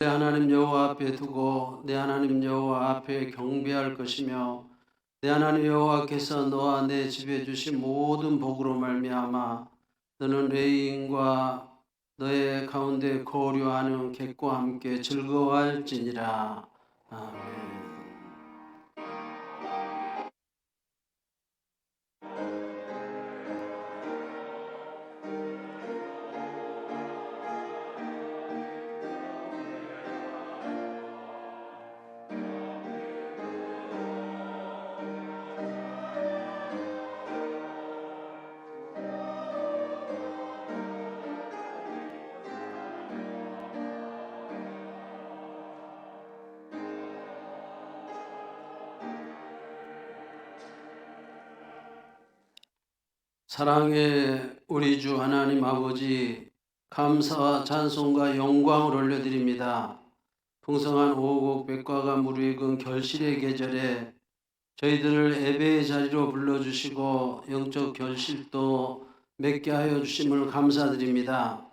내 하나님 여호와 앞에 두고 내 하나님 여호와 앞에 경배할 것이며 내 하나님 여호와께서 너와 내 집에 주신 모든 복으로 말미암아 너는 레위인과 너의 가운데 거류하는 객과 함께 즐거워할지니라. 아멘. 사랑의 우리 주 하나님 아버지, 감사와 찬송과 영광을 올려드립니다. 풍성한 오곡 백과가 무르익은 결실의 계절에 저희들을 예배의 자리로 불러주시고 영적 결실도 맺게 하여 주심을 감사드립니다.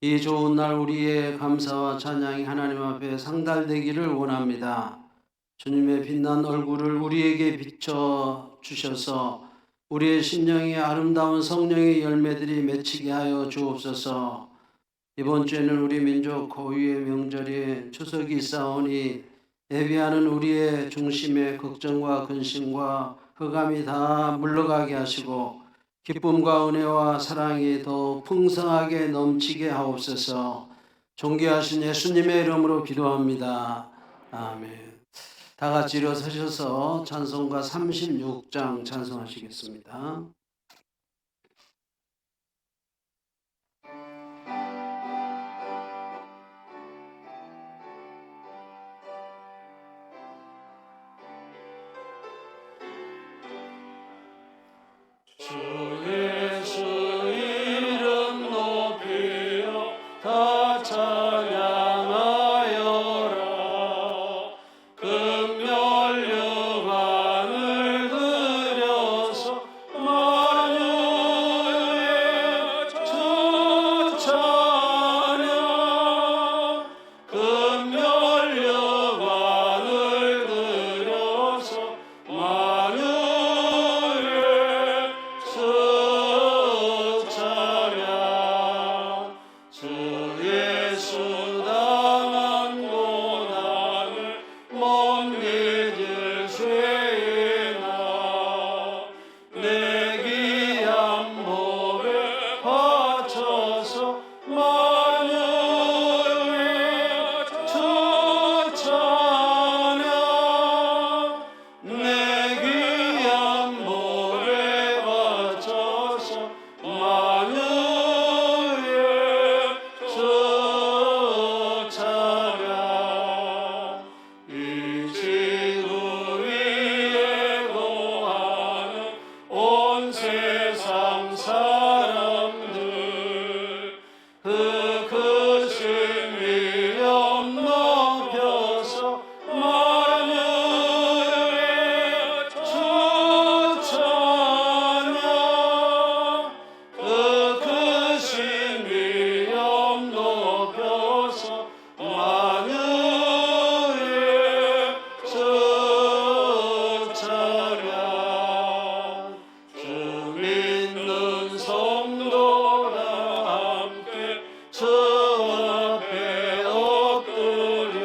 이 좋은 날 우리의 감사와 찬양이 하나님 앞에 상달되기를 원합니다. 주님의 빛난 얼굴을 우리에게 비춰 주셔서 우리의 심령이 아름다운 성령의 열매들이 맺히게 하여 주옵소서. 이번 주에는 우리 민족 고유의 명절이 추석이 있사오니 예비하는 우리의 중심에 걱정과 근심과 흑암이 다 물러가게 하시고 기쁨과 은혜와 사랑이 더 풍성하게 넘치게 하옵소서. 존귀하신 예수님의 이름으로 기도합니다. 아멘. 다 같이 일어서셔서 찬송가 36장 찬송하시겠습니다. 주 예수 이름 높이어 다 찬양하여라. 금멸 영광을 들여서 만유의 주 찬양. 금멸 영광을 들여서 만유의 주 찬양. 주 예수 당한 고난을 못 믿을 죄나 내 귀한 몸에 바쳐서 만유의 주 찬양. 내 귀한 몸에 바쳐서 만유의 주 찬양. 이 지구 위에 거하는 온 세상 사람들 그 크신 위엄 높여서 만유의 주 찬양. 그 크신 위엄 높여서 만유의 주 찬양. 주 믿는 성도라 함께 주 앞에 엎드려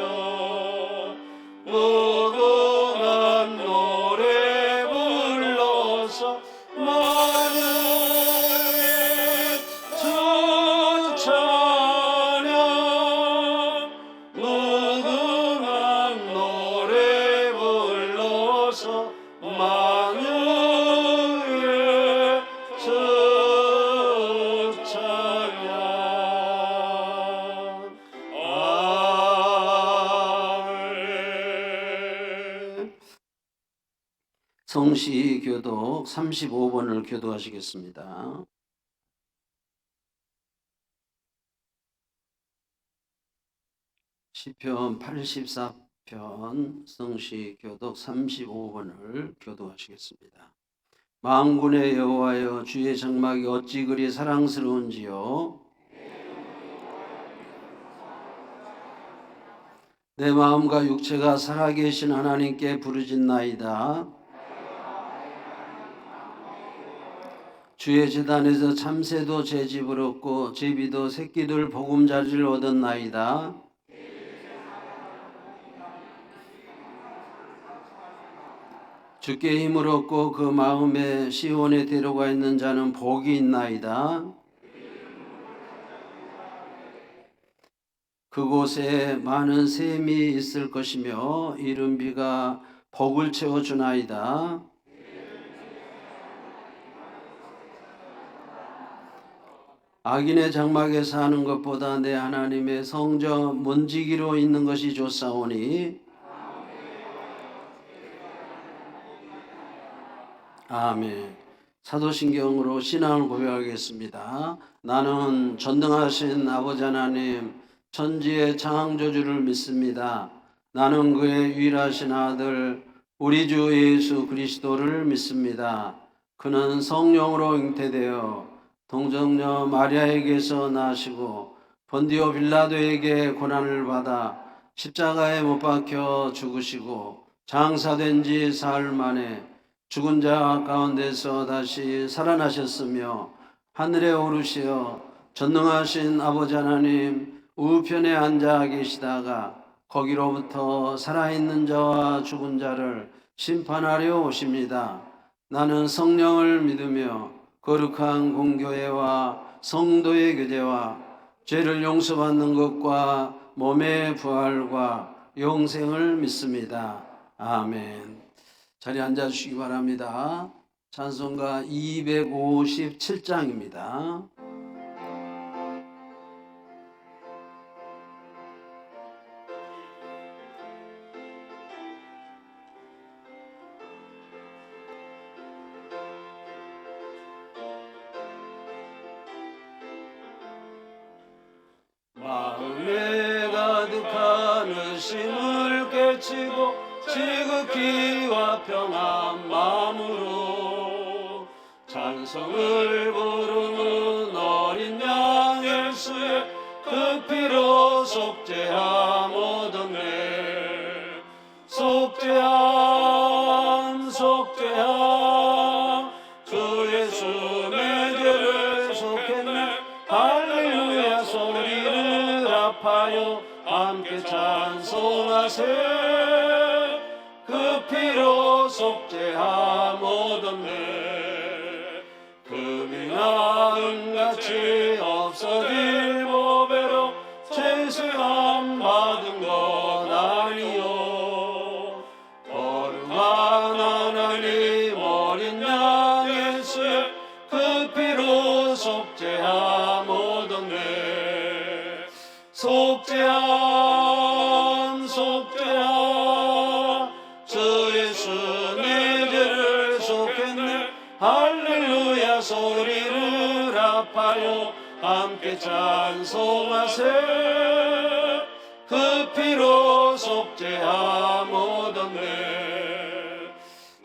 무궁한 노래 불러서 만유의 주 찬양. 무궁한 노래 불러서 만유의 주 찬양. 아멘. 성시 교독 35번을 교도하시겠습니다. 시편 84편 성시 교독 35번을 교도하시겠습니다. 만군의 여호와여, 주의 장막이 어찌 그리 사랑스러운지요. 내 마음과 육체가 살아계신 하나님께 부르짖나이다. 주의 제단에서 참새도 제 집을 얻고 제비도 새끼들 보금자리를 얻었나이다. 주께 힘을 얻고 그 마음에 시온에 데려가 있는 자는 복이 있나이다. 그곳에 많은 샘이 있을 것이며 이른 비가 복을 채워주나이다. 악인의 장막에 사는 것보다 내 하나님의 성전 문지기로 있는 것이 좋사오니 아멘. 사도신경으로 신앙을 고백하겠습니다. 나는 전능하신 아버지 하나님 천지의 창조주를 믿습니다. 나는 그의 유일하신 아들 우리 주 예수 그리스도를 믿습니다. 그는 성령으로 잉태되어 동정녀 마리아에게서 나시고 본디오 빌라도에게 고난을 받아 십자가에 못 박혀 죽으시고 장사된 지 사흘 만에 죽은 자 가운데서 다시 살아나셨으며 하늘에 오르시어 전능하신 아버지 하나님 우편에 앉아 계시다가 거기로부터 살아있는 자와 죽은 자를 심판하려 오십니다. 나는 성령을 믿으며 거룩한 공교회와 성도의 교제와 죄를 용서받는 것과 몸의 부활과 영생을 믿습니다. 아멘. 자리에 앉아주시기 바랍니다. 찬송가 257장입니다. 마음에 가득한 의심을 깨치고 지극히와 평안 마음으로 찬송을 부르는 어린 양 예수의 그 피로 속죄함 얻었네. 속죄함 속죄함 주 예수 내 죄를 속했네. 할렐루야 소리를 합하여 함께 찬송하세. 그 피로 속죄함 얻었네. 금이나 은같이 없어질 보배로 죄수함 받은 것 아니요. 거룩한 하나님 어린 양 예수의 그 피로 속죄함 얻었네. 속죄함 속죄함 주 예수 내 죄를 속했네. 할렐루야 소리를 합하여 함께 찬송하세. 그 피로 속죄함 얻었네.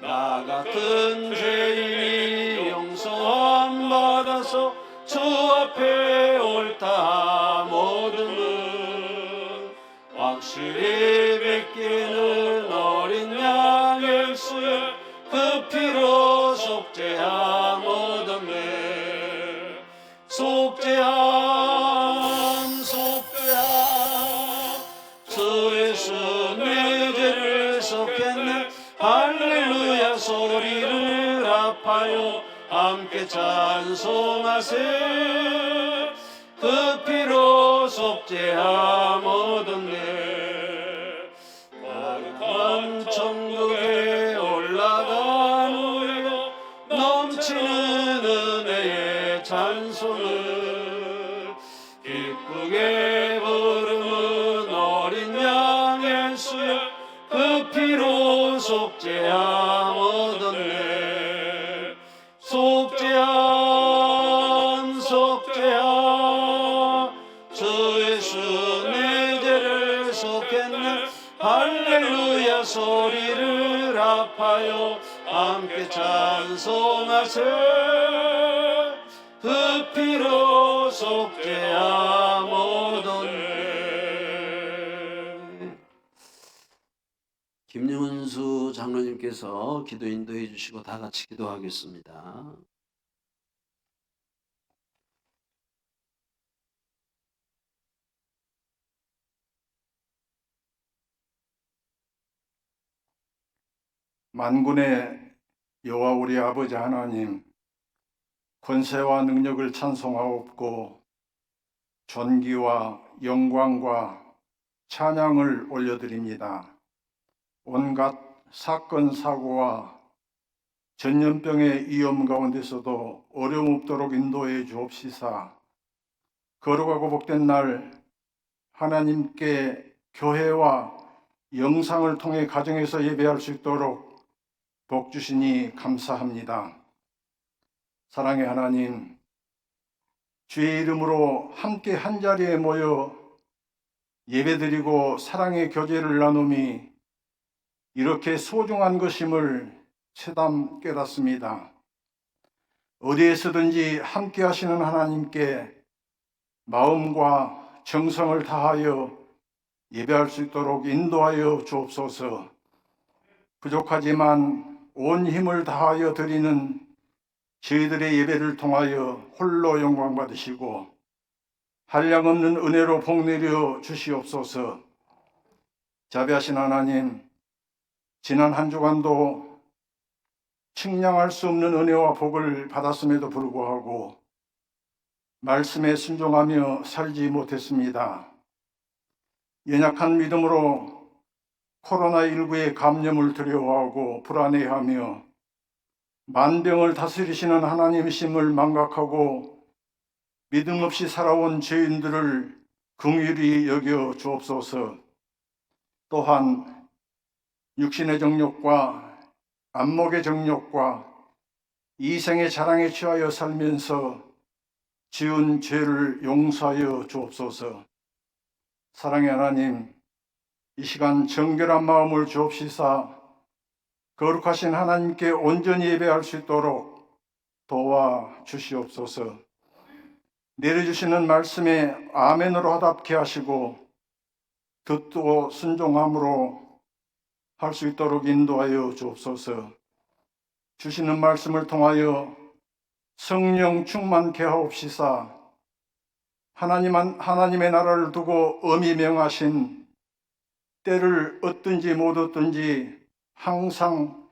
나 같은 죄인이 용서함 받아서 주 앞에 옳다함 얻음은 확실히 믿기는 어린 양 예수의 그 피로 속죄함 얻었네. 속죄함 속죄함 주 예수 내 죄를 속했네. 할렐루야 소리를 합하여 함께 찬송하세. 그 피로 속죄함 얻었네. 거룩한 천국에 올라간 우리가 넘치는 은혜의 찬송을 기쁘게 부르는 어린 양 예수의 그 피로 속죄함 얻었네. 속죄함 속죄함 주 예수 내 죄를 속했네. 할렐루야 소리를 합하여 함께 찬송하세. 그 피로 속죄함 얻었네. 김윤수 장로님께서 기도 인도해 주시고 다 같이 기도하겠습니다. 만군의 여호와 우리 아버지 하나님, 권세와 능력을 찬송하옵고 존귀와 영광과 찬양을 올려드립니다. 온갖 사건 사고와 전염병의 위험 가운데서도 어려움 없도록 인도해 주옵시사. 거룩하고 복된 날 하나님께 교회와 영상을 통해 가정에서 예배할 수 있도록 복 주시니 감사합니다. 사랑의 하나님, 주의 이름으로 함께 한자리에 모여 예배드리고 사랑의 교제를 나눔이 이렇게 소중한 것임을 새삼 깨닫습니다. 어디에서든지 함께 하시는 하나님께 마음과 정성을 다하여 예배할 수 있도록 인도하여 주옵소서. 부족하지만 온 힘을 다하여 드리는 저희들의 예배를 통하여 홀로 영광 받으시고 한량없는 은혜로 복내려 주시옵소서. 자비하신 하나님, 지난 한 주간도 측량할 수 없는 은혜와 복을 받았음에도 불구하고 말씀에 순종하며 살지 못했습니다. 연약한 믿음으로 코로나19의 감염을 두려워하고 불안해하며 만병을 다스리시는 하나님이심을 망각하고 믿음 없이 살아온 죄인들을 긍휼히 여겨 주옵소서. 또한 육신의 정욕과 안목의 정욕과 이생의 자랑에 취하여 살면서 지은 죄를 용서하여 주옵소서. 사랑의 하나님, 이 시간 정결한 마음을 주옵시사 거룩하신 하나님께 온전히 예배할 수 있도록 도와 주시옵소서. 내려주시는 말씀에 아멘으로 화답케 하시고 듣고 순종함으로 할 수 있도록 인도하여 주옵소서. 주시는 말씀을 통하여 성령 충만케 하옵시사 하나님의 나라를 두고 엄히 명하신 때를 얻든지 못 얻든지 항상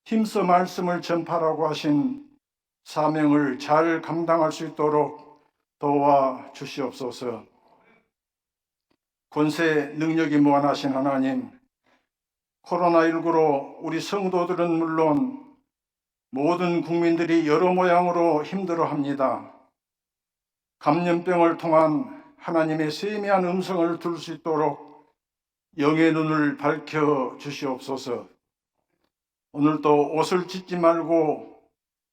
힘써 말씀을 전파라고 하신 사명을 잘 감당할 수 있도록 도와 주시옵소서. 권세 능력이 무한하신 하나님, 코로나19로 우리 성도들은 물론 모든 국민들이 여러 모양으로 힘들어합니다. 감염병을 통한 하나님의 세미한 음성을 들을 수 있도록 영의 눈을 밝혀 주시옵소서. 오늘도 옷을 찢지 말고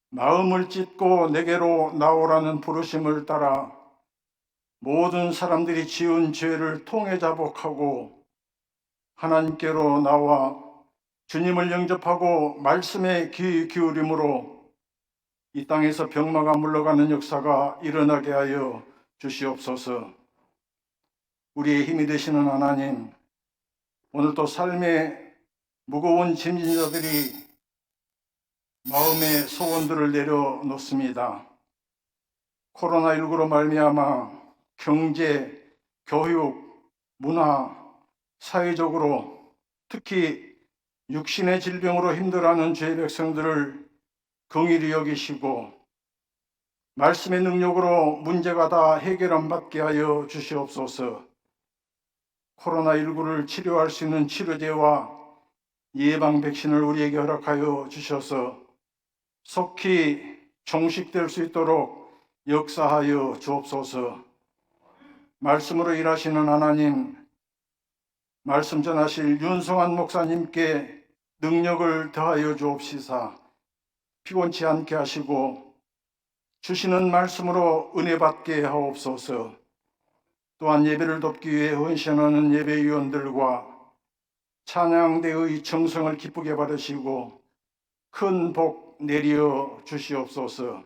마음을 찢고 내게로 나오라는 부르심을 따라 모든 사람들이 지은 죄를 통해 자복하고 하나님께로 나와 주님을 영접하고 말씀에 귀 기울임으로 이 땅에서 병마가 물러가는 역사가 일어나게 하여 주시옵소서. 우리의 힘이 되시는 하나님, 오늘도 삶의 무거운 짐진 자들이 마음의 소원들을 내려놓습니다. 코로나19로 말미암아 경제, 교육, 문화, 사회적으로 특히 육신의 질병으로 힘들어하는 죄 백성들을 긍휼히 여기시고 말씀의 능력으로 문제가 다 해결 안 받게 하여 주시옵소서. 코로나19를 치료할 수 있는 치료제와 예방 백신을 우리에게 허락하여 주셔서 속히 종식될 수 있도록 역사하여 주옵소서. 말씀으로 일하시는 하나님, 말씀 전하실 윤성환 목사님께 능력을 더하여 주옵시사 피곤치 않게 하시고 주시는 말씀으로 은혜 받게 하옵소서. 또한 예배를 돕기 위해 헌신하는 예배위원들과 찬양대의 정성을 기쁘게 받으시고 큰 복 내려 주시옵소서.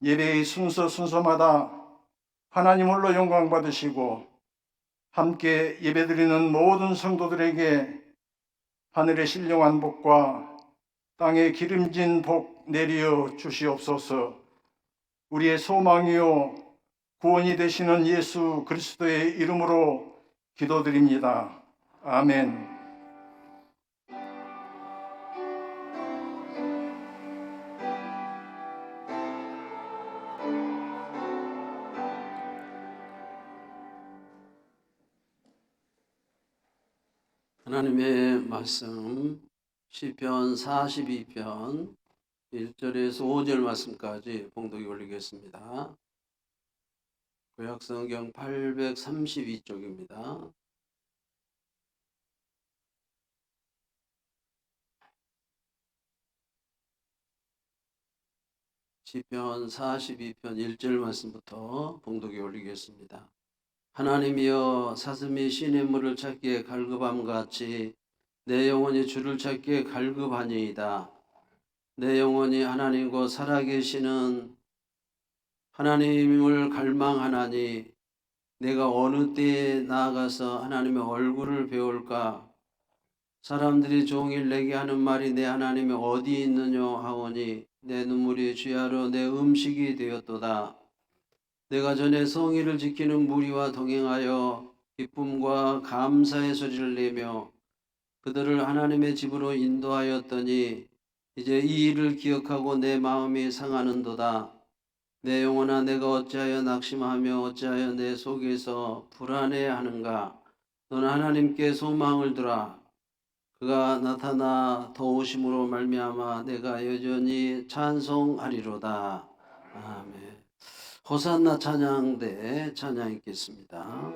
예배의 순서마다 하나님 홀로 영광 받으시고 함께 예배드리는 모든 성도들에게 하늘의 신령한 복과 땅에 기름진 복 내리어 주시옵소서. 우리의 소망이요 구원이 되시는 예수 그리스도의 이름으로 기도드립니다. 아멘. 하나님의 말씀 시편 42편 1절에서 5절 말씀까지 봉독이 올리겠습니다. 구약성경 832쪽입니다. 시편 42편 1절 말씀부터 봉독이 올리겠습니다. 하나님이여 사슴이 시냇물을 찾기에 갈급함 같이 내 영혼이 주를 찾기에 갈급하니이다. 내 영혼이 하나님 곧 살아계시는 하나님을 갈망하나니 내가 어느 때에 나아가서 하나님의 얼굴을 배울까? 사람들이 종일 내게 하는 말이 내 하나님이 어디 있느냐 하오니 내 눈물이 주야로 내 음식이 되었도다. 내가 전에 성의를 지키는 무리와 동행하여 기쁨과 감사의 소리를 내며 그들을 하나님의 집으로 인도하였더니 이제 이 일을 기억하고 내 마음이 상하는도다. 내 영혼아 내가 어찌하여 낙심하며 어찌하여 내 속에서 불안해하는가? 너는 하나님께 소망을 두라. 그가 나타나 도우심으로 말미암아 내가 여전히 찬송하리로다. 아멘. 호산나 찬양대 찬양 있겠습니다.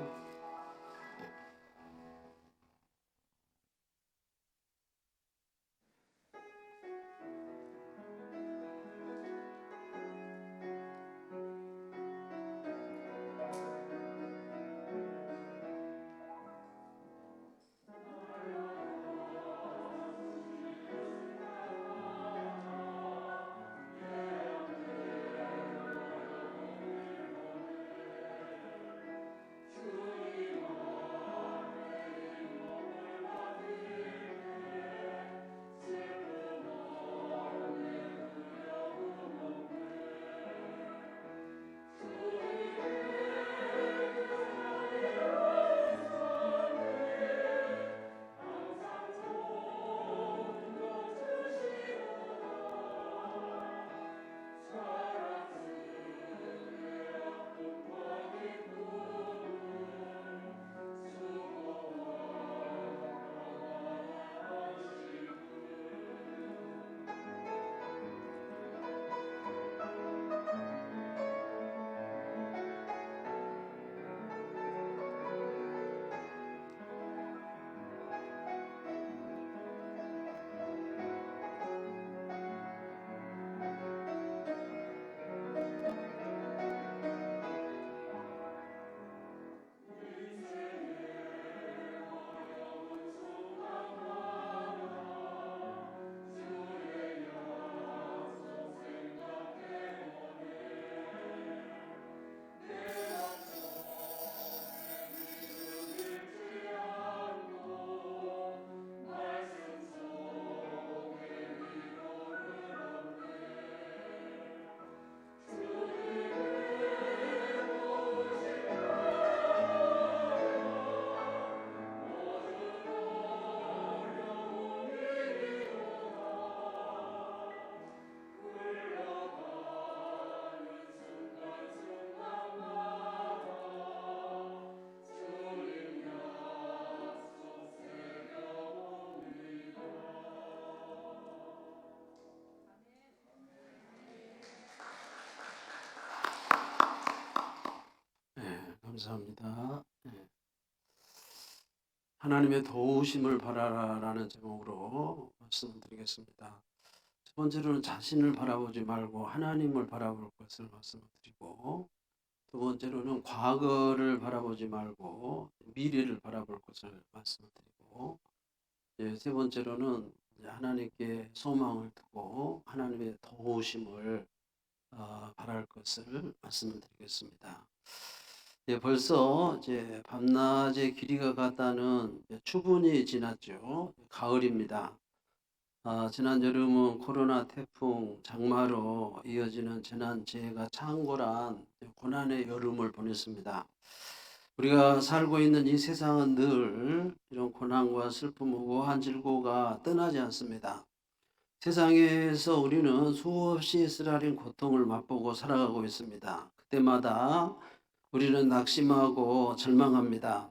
감사합니다. 하나님의 도우심을 바라라라는 제목으로 말씀을 드리겠습니다. 첫 번째로는 자신을 바라보지 말고 하나님을 바라볼 것을 말씀을 드리고, 두 번째로는 과거를 바라보지 말고 미래를 바라볼 것을 말씀을 드리고, 세 번째로는 하나님께 소망을 두고 하나님의 도우심을 바랄 것을 말씀을 드리겠습니다. 벌써 이제 밤낮의 길이가 같다는 추분이 지났죠. 가을입니다. 지난 여름은 코로나 태풍 장마로 이어지는 재난재해가 창궐한 고난의 여름을 보냈습니다. 우리가 살고 있는 이 세상은 늘 이런 고난과 슬픔, 우한 질고가 떠나지 않습니다. 세상에서 우리는 수없이 쓰라린 고통을 맛보고 살아가고 있습니다. 그때마다 우리는 낙심하고 절망합니다.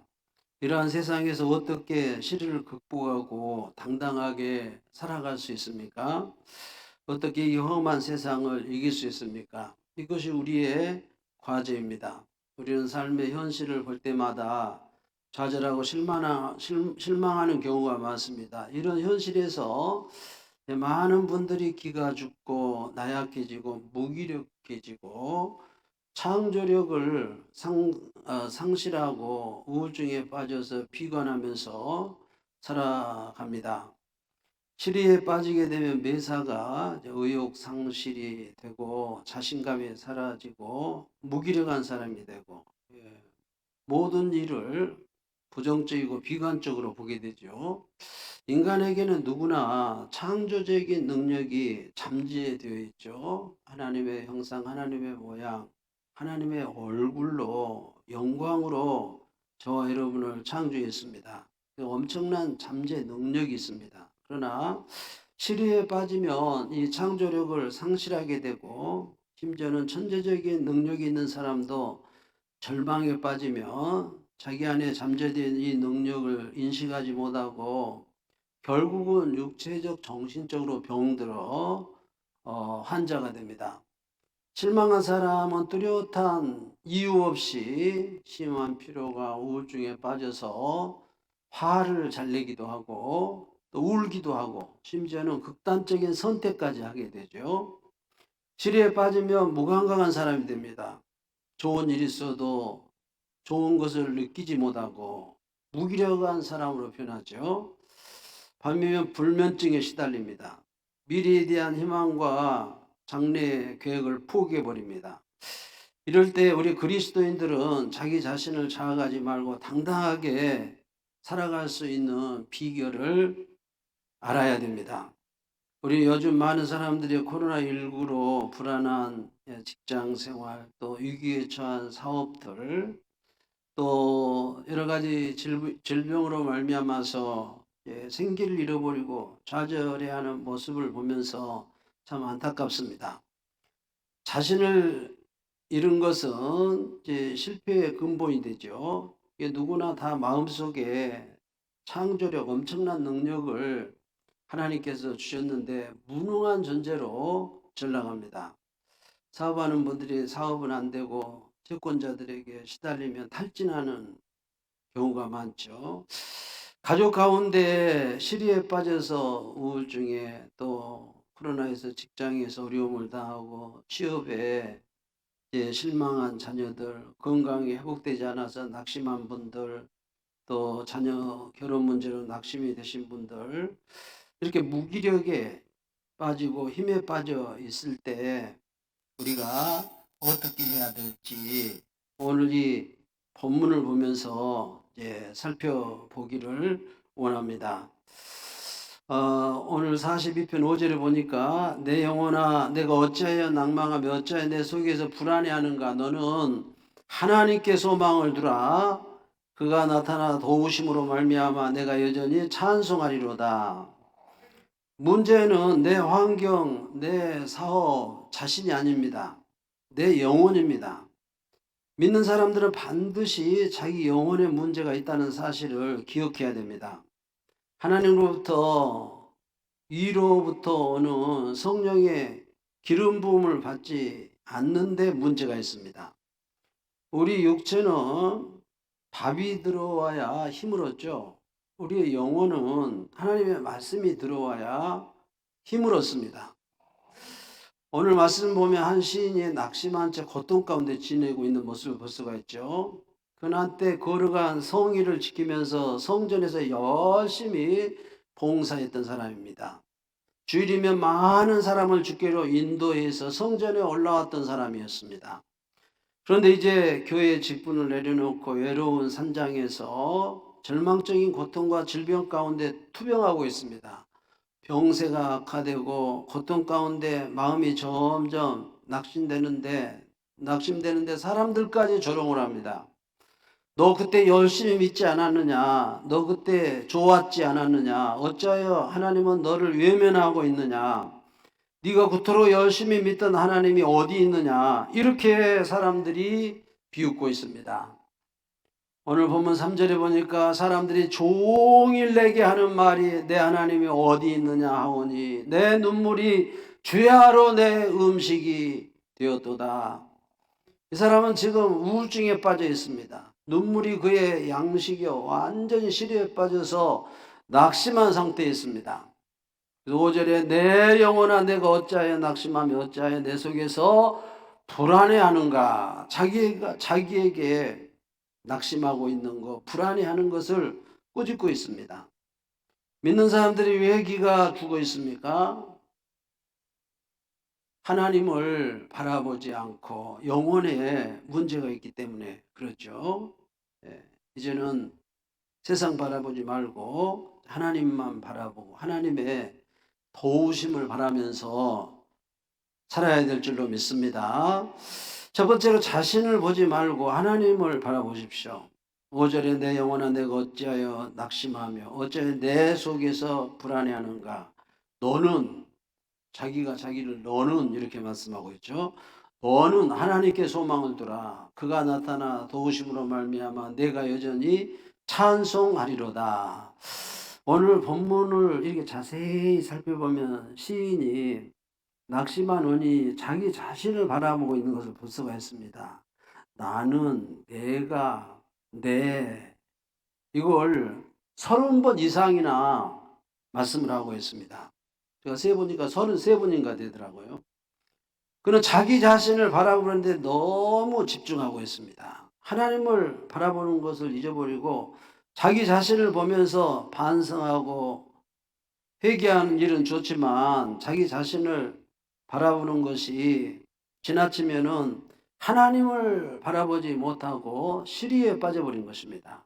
이러한 세상에서 어떻게 시련을 극복하고 당당하게 살아갈 수 있습니까? 어떻게 이 험한 세상을 이길 수 있습니까? 이것이 우리의 과제입니다. 우리는 삶의 현실을 볼 때마다 좌절하고 실망하는 경우가 많습니다. 이런 현실에서 많은 분들이 기가 죽고 나약해지고 무기력해지고 창조력을 상실하고 우울증에 빠져서 비관하면서 살아갑니다. 시리에 빠지게 되면 매사가 의욕 상실이 되고 자신감이 사라지고 무기력한 사람이 되고 모든 일을 부정적이고 비관적으로 보게 되죠. 인간에게는 누구나 창조적인 능력이 잠재되어 있죠. 하나님의 형상, 하나님의 모양, 하나님의 얼굴로 영광으로 저와 여러분을 창조했습니다. 엄청난 잠재 능력이 있습니다. 그러나 시리에 빠지면 이 창조력을 상실하게 되고 심지어는 천재적인 능력이 있는 사람도 절망에 빠지면 자기 안에 잠재된 이 능력을 인식하지 못하고 결국은 육체적, 정신적으로 병들어 환자가 됩니다. 실망한 사람은 뚜렷한 이유 없이 심한 피로가 우울증에 빠져서 화를 잘 내기도 하고 또 울기도 하고 심지어는 극단적인 선택까지 하게 되죠. 시리에 빠지면 무감각한 사람이 됩니다. 좋은 일이 있어도 좋은 것을 느끼지 못하고 무기력한 사람으로 변하죠. 밤이면 불면증에 시달립니다. 미래에 대한 희망과 장래의 계획을 포기해 버립니다. 이럴 때 우리 그리스도인들은 자기 자신을 자학하지 말고 당당하게 살아갈 수 있는 비결을 알아야 됩니다. 우리 요즘 많은 사람들이 코로나19로 불안한 직장 생활, 또 위기에 처한 사업들, 또 여러 가지 질병으로 말미암아서 생기를 잃어버리고 좌절해하는 모습을 보면서 참 안타깝습니다. 자신을 잃은 것은 이제 실패의 근본이 되죠. 이게 누구나 다 마음속에 창조력, 엄청난 능력을 하나님께서 주셨는데 무능한 존재로 전락합니다. 사업하는 분들이 사업은 안 되고 채권자들에게 시달리면 탈진하는 경우가 많죠. 가족 가운데 시리에 빠져서 우울증에 또 코로나에서 직장에서 어려움을 당하고 취업에 실망한 자녀들, 건강이 회복되지 않아서 낙심한 분들, 또 자녀 결혼 문제로 낙심이 되신 분들, 이렇게 무기력에 빠지고 힘에 빠져 있을 때 우리가 어떻게 해야 될지 오늘 이 본문을 보면서 살펴보기를 원합니다. 오늘 42편 5절에 보니까 내 영혼아 내가 어찌하여 낭망하며 어찌하여 내 속에서 불안해하는가 너는 하나님께 소망을 두라 그가 나타나 도우심으로 말미암아 내가 여전히 찬송하리로다. 문제는 내 환경, 내 사업 자신이 아닙니다. 내 영혼입니다. 믿는 사람들은 반드시 자기 영혼에 문제가 있다는 사실을 기억해야 됩니다. 하나님으로부터 위로부터 오는 성령의 기름 부음을 받지 않는데 문제가 있습니다. 우리 육체는 밥이 들어와야 힘을 얻죠. 우리의 영혼은 하나님의 말씀이 들어와야 힘을 얻습니다. 오늘 말씀 보면 한 시인이 낙심한 채 고통 가운데 지내고 있는 모습을 볼 수가 있죠. 그날 때 거룩한 성의를 지키면서 성전에서 열심히 봉사했던 사람입니다. 주일이면 많은 사람을 주께로 인도해서 성전에 올라왔던 사람이었습니다. 그런데 이제 교회 직분을 내려놓고 외로운 산장에서 절망적인 고통과 질병 가운데 투병하고 있습니다. 병세가 악화되고 고통 가운데 마음이 점점 낙심되는데 사람들까지 조롱을 합니다. 너 그때 열심히 믿지 않았느냐? 너 그때 좋았지 않았느냐? 어찌하여 하나님은 너를 외면하고 있느냐? 네가 그토록 열심히 믿던 하나님이 어디 있느냐? 이렇게 사람들이 비웃고 있습니다. 오늘 본문 3절에 보니까 사람들이 종일 내게 하는 말이 내 하나님이 어디 있느냐 하오니 내 눈물이 죄하로 내 음식이 되었도다. 이 사람은 지금 우울증에 빠져 있습니다. 눈물이 그의 양식이요 완전히 시리에 빠져서 낙심한 상태에 있습니다. 5절에 내 영혼아 내가 어찌하여 낙심하며 어찌하여 내 속에서 불안해하는가. 자기에게 낙심하고 있는 것, 불안해하는 것을 꾸짖고 있습니다. 믿는 사람들이 왜 기가 죽어 있습니까? 하나님을 바라보지 않고 영혼에 문제가 있기 때문에 그렇죠. 이제는 세상 바라보지 말고 하나님만 바라보고 하나님의 도우심을 바라면서 살아야 될 줄로 믿습니다. 첫 번째로 자신을 보지 말고 하나님을 바라보십시오. 5절에 내 영혼아 내가 어찌하여 낙심하며 어찌하여 내 속에서 불안해하는가. 너는 자기가 자기를 너는 이렇게 말씀하고 있죠. 너는 하나님께 소망을 두라. 그가 나타나 도우심으로 말미암아 내가 여전히 찬송하리로다. 오늘 본문을 이렇게 자세히 살펴보면 시인이 낙심한 원이 자기 자신을 바라보고 있는 것을 볼 수가 있습니다. 나는, 내가, 이걸 30번 이상이나 말씀을 하고 있습니다. 제가 세보니까 33번인가 되더라고요. 그는 자기 자신을 바라보는데 너무 집중하고 있습니다. 하나님을 바라보는 것을 잊어버리고 자기 자신을 보면서 반성하고 회개하는 일은 좋지만 자기 자신을 바라보는 것이 지나치면은 하나님을 바라보지 못하고 시리에 빠져버린 것입니다.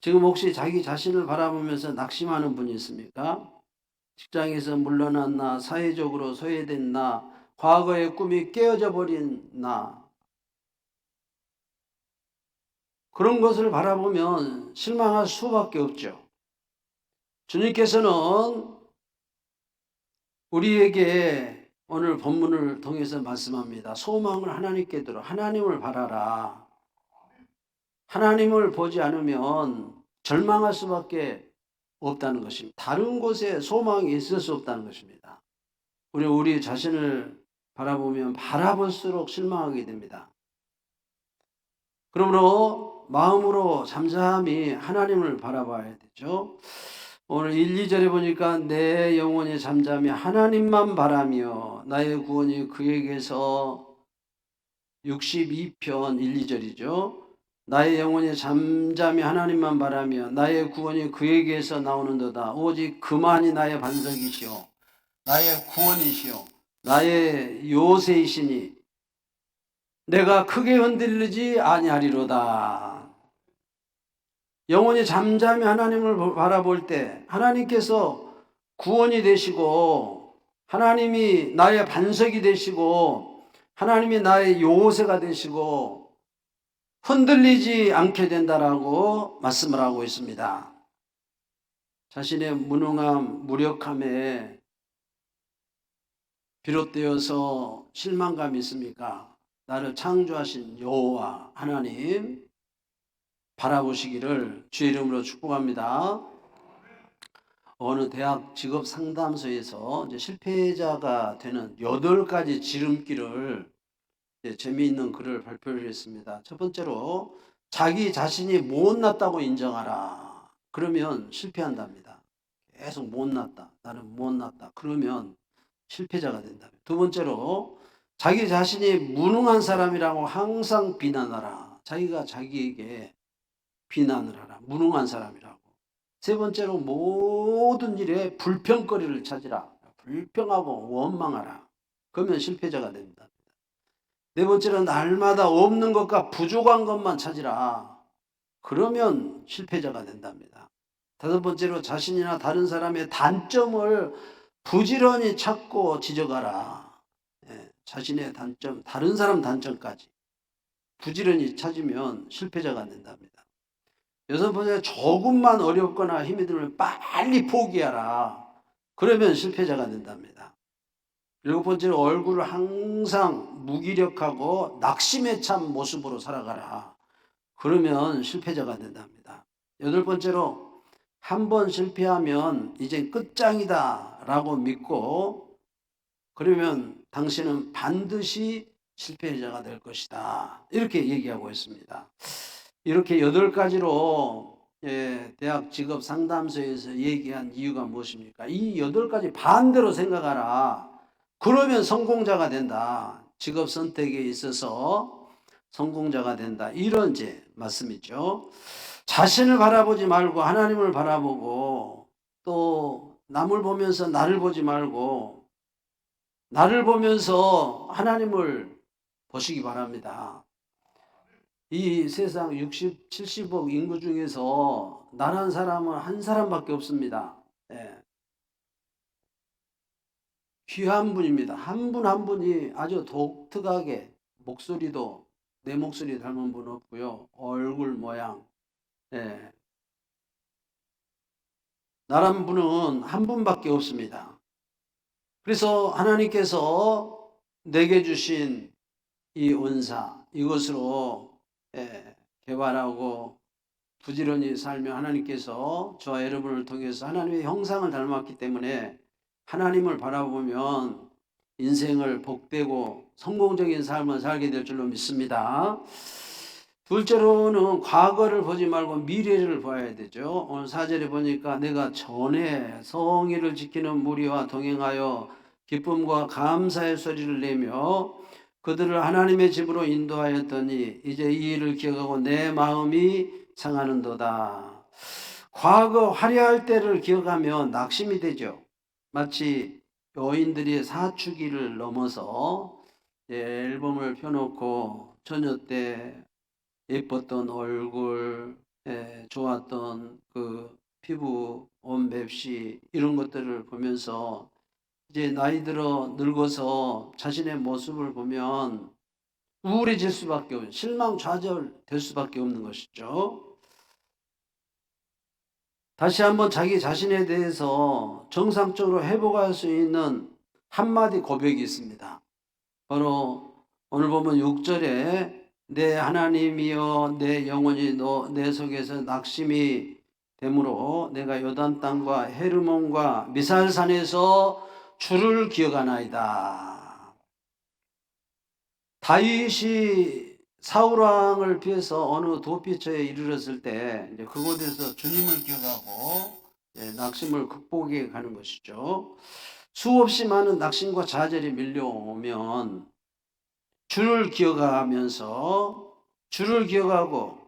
지금 혹시 자기 자신을 바라보면서 낙심하는 분이 있습니까? 직장에서 물러난 나, 사회적으로 소외된 나, 과거의 꿈이 깨어져 버린 나, 그런 것을 바라보면 실망할 수밖에 없죠. 주님께서는 우리에게 오늘 본문을 통해서 말씀합니다. 소망을 하나님께 들어 하나님을 바라라. 하나님을 보지 않으면 절망할 수밖에 없다는 것입니다. 다른 곳에 소망이 있을 수 없다는 것입니다. 우리 자신을 바라보면 바라볼수록 실망하게 됩니다. 그러므로 마음으로 잠잠히 하나님을 바라봐야 되죠. 오늘 1, 2절에 보니까 내 영혼이 잠잠히 하나님만 바라며 나의 구원이 그에게서 62편 1, 2절이죠. 나의 영혼이 잠잠히 하나님만 바라며 나의 구원이 그에게서 나오는도다. 오직 그만이 나의 반석이시오 나의 구원이시오 나의 요새이시니 내가 크게 흔들리지 아니하리로다. 영혼이 잠잠히 하나님을 바라볼 때 하나님께서 구원이 되시고 하나님이 나의 반석이 되시고 하나님이 나의 요새가 되시고 흔들리지 않게 된다라고 말씀을 하고 있습니다. 자신의 무능함, 무력함에 비롯되어서 실망감이 있습니까? 나를 창조하신 여호와 하나님 바라보시기를 주의 이름으로 축복합니다. 어느 대학 직업 상담소에서 이제 실패자가 되는 8가지 지름길을 재미있는 글을 발표를 했습니다. 첫 번째로 자기 자신이 못났다고 인정하라. 그러면 실패한답니다. 계속 못났다. 나는 못났다. 그러면 실패자가 된다. 두 번째로 자기 자신이 무능한 사람이라고 항상 비난하라. 자기가 자기에게 비난을 하라. 무능한 사람이라고. 세 번째로 모든 일에 불평거리를 찾으라. 불평하고 원망하라. 그러면 실패자가 됩니다. 네 번째로 날마다 없는 것과 부족한 것만 찾으라. 그러면 실패자가 된답니다. 다섯 번째로 자신이나 다른 사람의 단점을 부지런히 찾고 지적하라. 자신의 단점, 다른 사람 단점까지 부지런히 찾으면 실패자가 된답니다. 여섯 번째, 조금만 어렵거나 힘이 들면 빨리 포기하라. 그러면 실패자가 된답니다. 일곱 번째로 얼굴을 항상 무기력하고 낙심에 찬 모습으로 살아가라. 그러면 실패자가 된답니다. 여덟 번째로 한 번 실패하면 이제 끝장이다 라고 믿고 그러면 당신은 반드시 실패자가 될 것이다. 이렇게 얘기하고 있습니다. 이렇게 8가지로 대학 직업 상담소에서 얘기한 이유가 무엇입니까? 이 8가지 반대로 생각하라. 그러면 성공자가 된다. 직업 선택에 있어서 성공자가 된다. 이런 말씀이죠. 자신을 바라보지 말고 하나님을 바라보고 또 남을 보면서 나를 보지 말고 나를 보면서 하나님을 보시기 바랍니다. 이 세상 60, 70억 인구 중에서 나란 사람은 한 사람밖에 없습니다. 귀한 분입니다. 한 분 한 분이 아주 독특하게 목소리도 내 목소리 닮은 분 없고요. 얼굴 모양. 나란 분은 한 분밖에 없습니다. 그래서 하나님께서 내게 주신 이 은사, 이것으로 개발하고 부지런히 살며 하나님께서 저와 여러분을 통해서 하나님의 형상을 닮았기 때문에 하나님을 바라보면 인생을 복되고 성공적인 삶을 살게 될 줄로 믿습니다. 둘째로는 과거를 보지 말고 미래를 봐야 되죠. 오늘 4절에 보니까 내가 전에 성의를 지키는 무리와 동행하여 기쁨과 감사의 소리를 내며 그들을 하나님의 집으로 인도하였더니 이제 이 일을 기억하고 내 마음이 상하는도다. 과거 화려할 때를 기억하면 낙심이 되죠. 마치 여인들이 사춘기를 넘어서 앨범을 펴놓고 처녀 때 예뻤던 얼굴, 좋았던 그 피부, 옷 맵시 이런 것들을 보면서 이제 나이 들어 늙어서 자신의 모습을 보면 우울해질 수밖에 없는, 실망 좌절될 수밖에 없는 것이죠. 다시 한번 자기 자신에 대해서 정상적으로 회복할 수 있는 한마디 고백이 있습니다. 바로 오늘 보면 6절에 내 하나님이여 내 영혼이 내 속에서 낙심이 되므로 내가 요단 땅과 헤르몬과 미살산에서 주를 기억하나이다. 다윗이 사울 왕을 피해서 어느 도피처에 이르렀을 때 이제 그곳에서 주님을 기억하고 낙심을 극복해 가는 것이죠. 수없이 많은 낙심과 좌절이 밀려오면 주를 기억하면서 주를 기억하고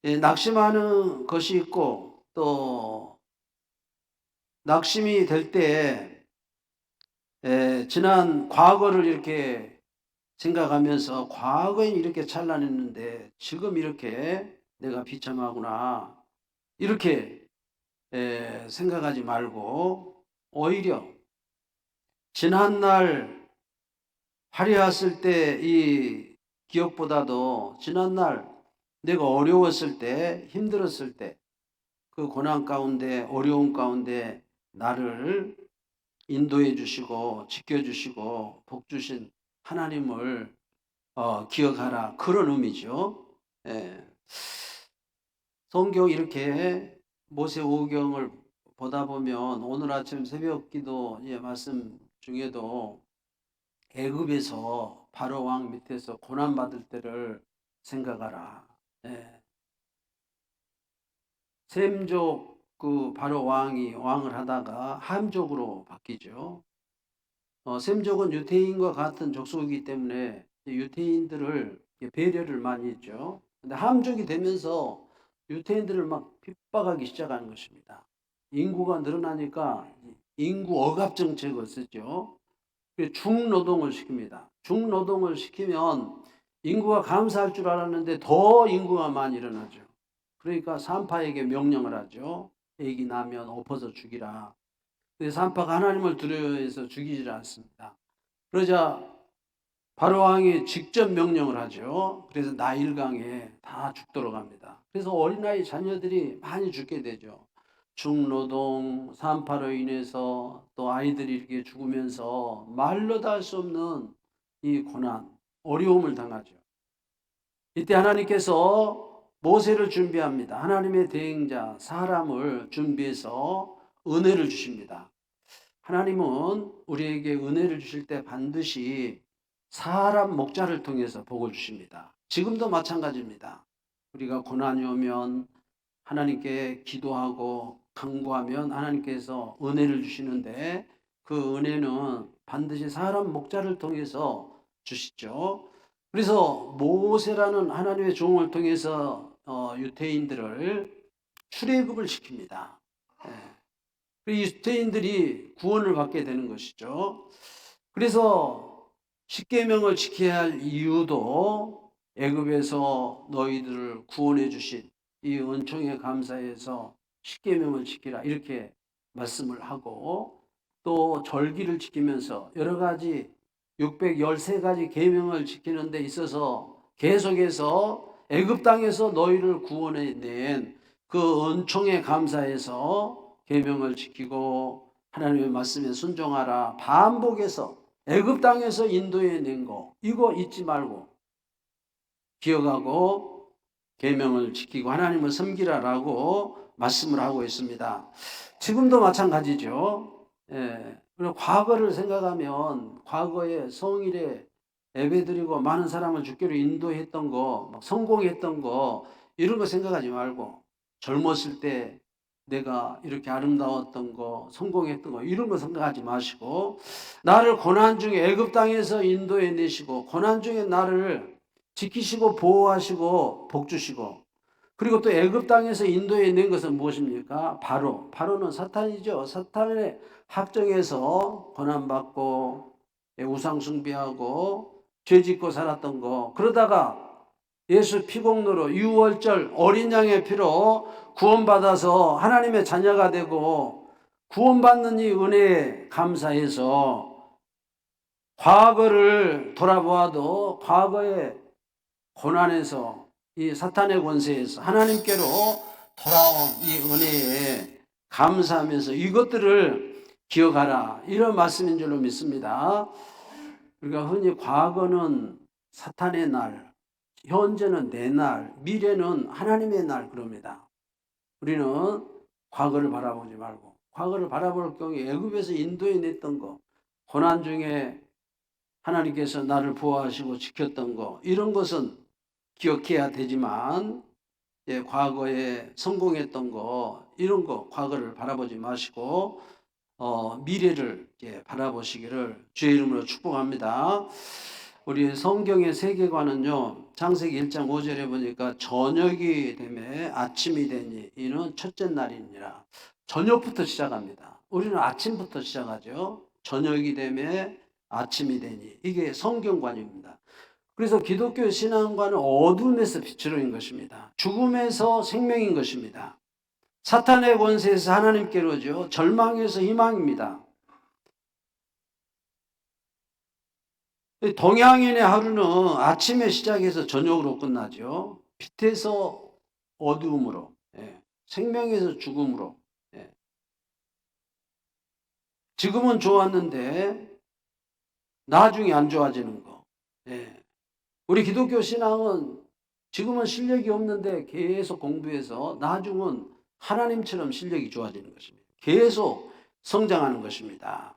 낙심하는 것이 있고 또 낙심이 될 때 지난 과거를 이렇게 생각하면서 과거엔 이렇게 찬란했는데 지금 이렇게 내가 비참하구나 이렇게 생각하지 말고 오히려 지난날 화려했을 때 이 기억보다도 지난날 내가 어려웠을 때 힘들었을 때 그 고난 가운데 어려움 가운데 나를 인도해 주시고 지켜주시고 복 주신 하나님을 기억하라 그런 의미죠. 성경 이렇게 모세오경을 보다 보면 오늘 아침 새벽기도 말씀 중에도 애굽에서 바로 왕 밑에서 고난 받을 때를 생각하라. 셈족 그 바로 왕이 왕을 하다가 함족으로 바뀌죠. 셈족은 유태인과 같은 족속이기 때문에 유태인들을 배려를 많이 했죠. 근데 함족이 되면서 유태인들을 막 핍박하기 시작하는 것입니다. 인구가 늘어나니까 인구 억압 정책을 쓰죠. 중노동을 시킵니다. 중노동을 시키면 인구가 감소할 줄 알았는데 더 인구가 많이 일어나죠. 그러니까 산파에게 명령을 하죠. 애기 나면 엎어서 죽이라. 근데 산파가 하나님을 두려워해서 죽이질 않습니다. 그러자 바로왕이 직접 명령을 하죠. 그래서 나일강에 다 죽도록 합니다. 그래서 어린아이 자녀들이 많이 죽게 되죠. 중노동, 산파로 인해서 또 아이들이 이렇게 죽으면서 말로 다 할 수 없는 이 고난, 어려움을 당하죠. 이때 하나님께서 모세를 준비합니다. 하나님의 대행자, 사람을 준비해서 은혜를 주십니다. 하나님은 우리에게 은혜를 주실 때 반드시 사람 목자를 통해서 복을 주십니다. 지금도 마찬가지입니다. 우리가 고난이 오면 하나님께 기도하고 간구하면 하나님께서 은혜를 주시는데 그 은혜는 반드시 사람 목자를 통해서 주시죠. 그래서 모세라는 하나님의 종을 통해서 유대인들을 출애굽을 시킵니다. 이 유대인들이 구원을 받게 되는 것이죠. 그래서 십계명을 지켜야 할 이유도 애굽에서 너희들을 구원해 주신 이 은총에 감사해서 십계명을 지키라 이렇게 말씀을 하고 또 절기를 지키면서 여러 가지 613가지 계명을 지키는 데 있어서 계속해서 애굽 땅에서 너희를 구원해 낸 그 은총에 감사해서 계명을 지키고 하나님의 말씀에 순종하라 반복해서 애굽 땅에서 인도해 낸 거 이거 잊지 말고 기억하고 계명을 지키고 하나님을 섬기라라고 말씀을 하고 있습니다. 지금도 마찬가지죠. 그리고 과거를 생각하면 과거에 성일에 예배드리고 많은 사람을 주께로 인도했던 거, 성공했던 거 이런 거 생각하지 말고 젊었을 때 내가 이렇게 아름다웠던 거, 성공했던 거 이런 거 생각하지 마시고 나를 고난 중에 애굽 땅에서 인도해 내시고 고난 중에 나를 지키시고 보호하시고 복 주시고 그리고 또 애굽 땅에서 인도해 낸 것은 무엇입니까? 바로는 사탄이죠. 사탄의 학정에서 고난받고 우상 숭배하고 죄짓고 살았던 거 그러다가 예수 피공로로 유월절 어린 양의 피로 구원받아서 하나님의 자녀가 되고 구원받는 이 은혜에 감사해서 과거를 돌아보아도 과거의 고난에서 이 사탄의 권세에서 하나님께로 돌아온 이 은혜에 감사하면서 이것들을 기억하라 이런 말씀인 줄로 믿습니다. 우리가 흔히 과거는 사탄의 날, 현재는 내 날, 미래는 하나님의 날 그럽니다. 우리는 과거를 바라보지 말고 과거를 바라볼 경우에 애굽에서 인도해 냈던 거, 고난 중에 하나님께서 나를 보호하시고 지켰던 거 이런 것은 기억해야 되지만 과거에 성공했던 거 이런 거 과거를 바라보지 마시고 미래를 바라보시기를 주의 이름으로 축복합니다. 우리 성경의 세계관은요 창세기 1장 5절에 보니까 저녁이 되매 아침이 되니 이는 첫째 날이니라. 저녁부터 시작합니다. 우리는 아침부터 시작하죠. 저녁이 되매 아침이 되니 이게 성경관입니다. 그래서 기독교 신앙과는 어둠에서 빛으로 인 것입니다. 죽음에서 생명인 것입니다. 사탄의 권세에서 하나님께로죠. 절망에서 희망입니다. 동양인의 하루는 아침에 시작해서 저녁으로 끝나죠. 빛에서 어두움으로, 생명에서 죽음으로. 지금은 좋았는데 나중에 안 좋아지는 거. 우리 기독교 신앙은 지금은 실력이 없는데 계속 공부해서 나중은 하나님처럼 실력이 좋아지는 것입니다. 계속 성장하는 것입니다.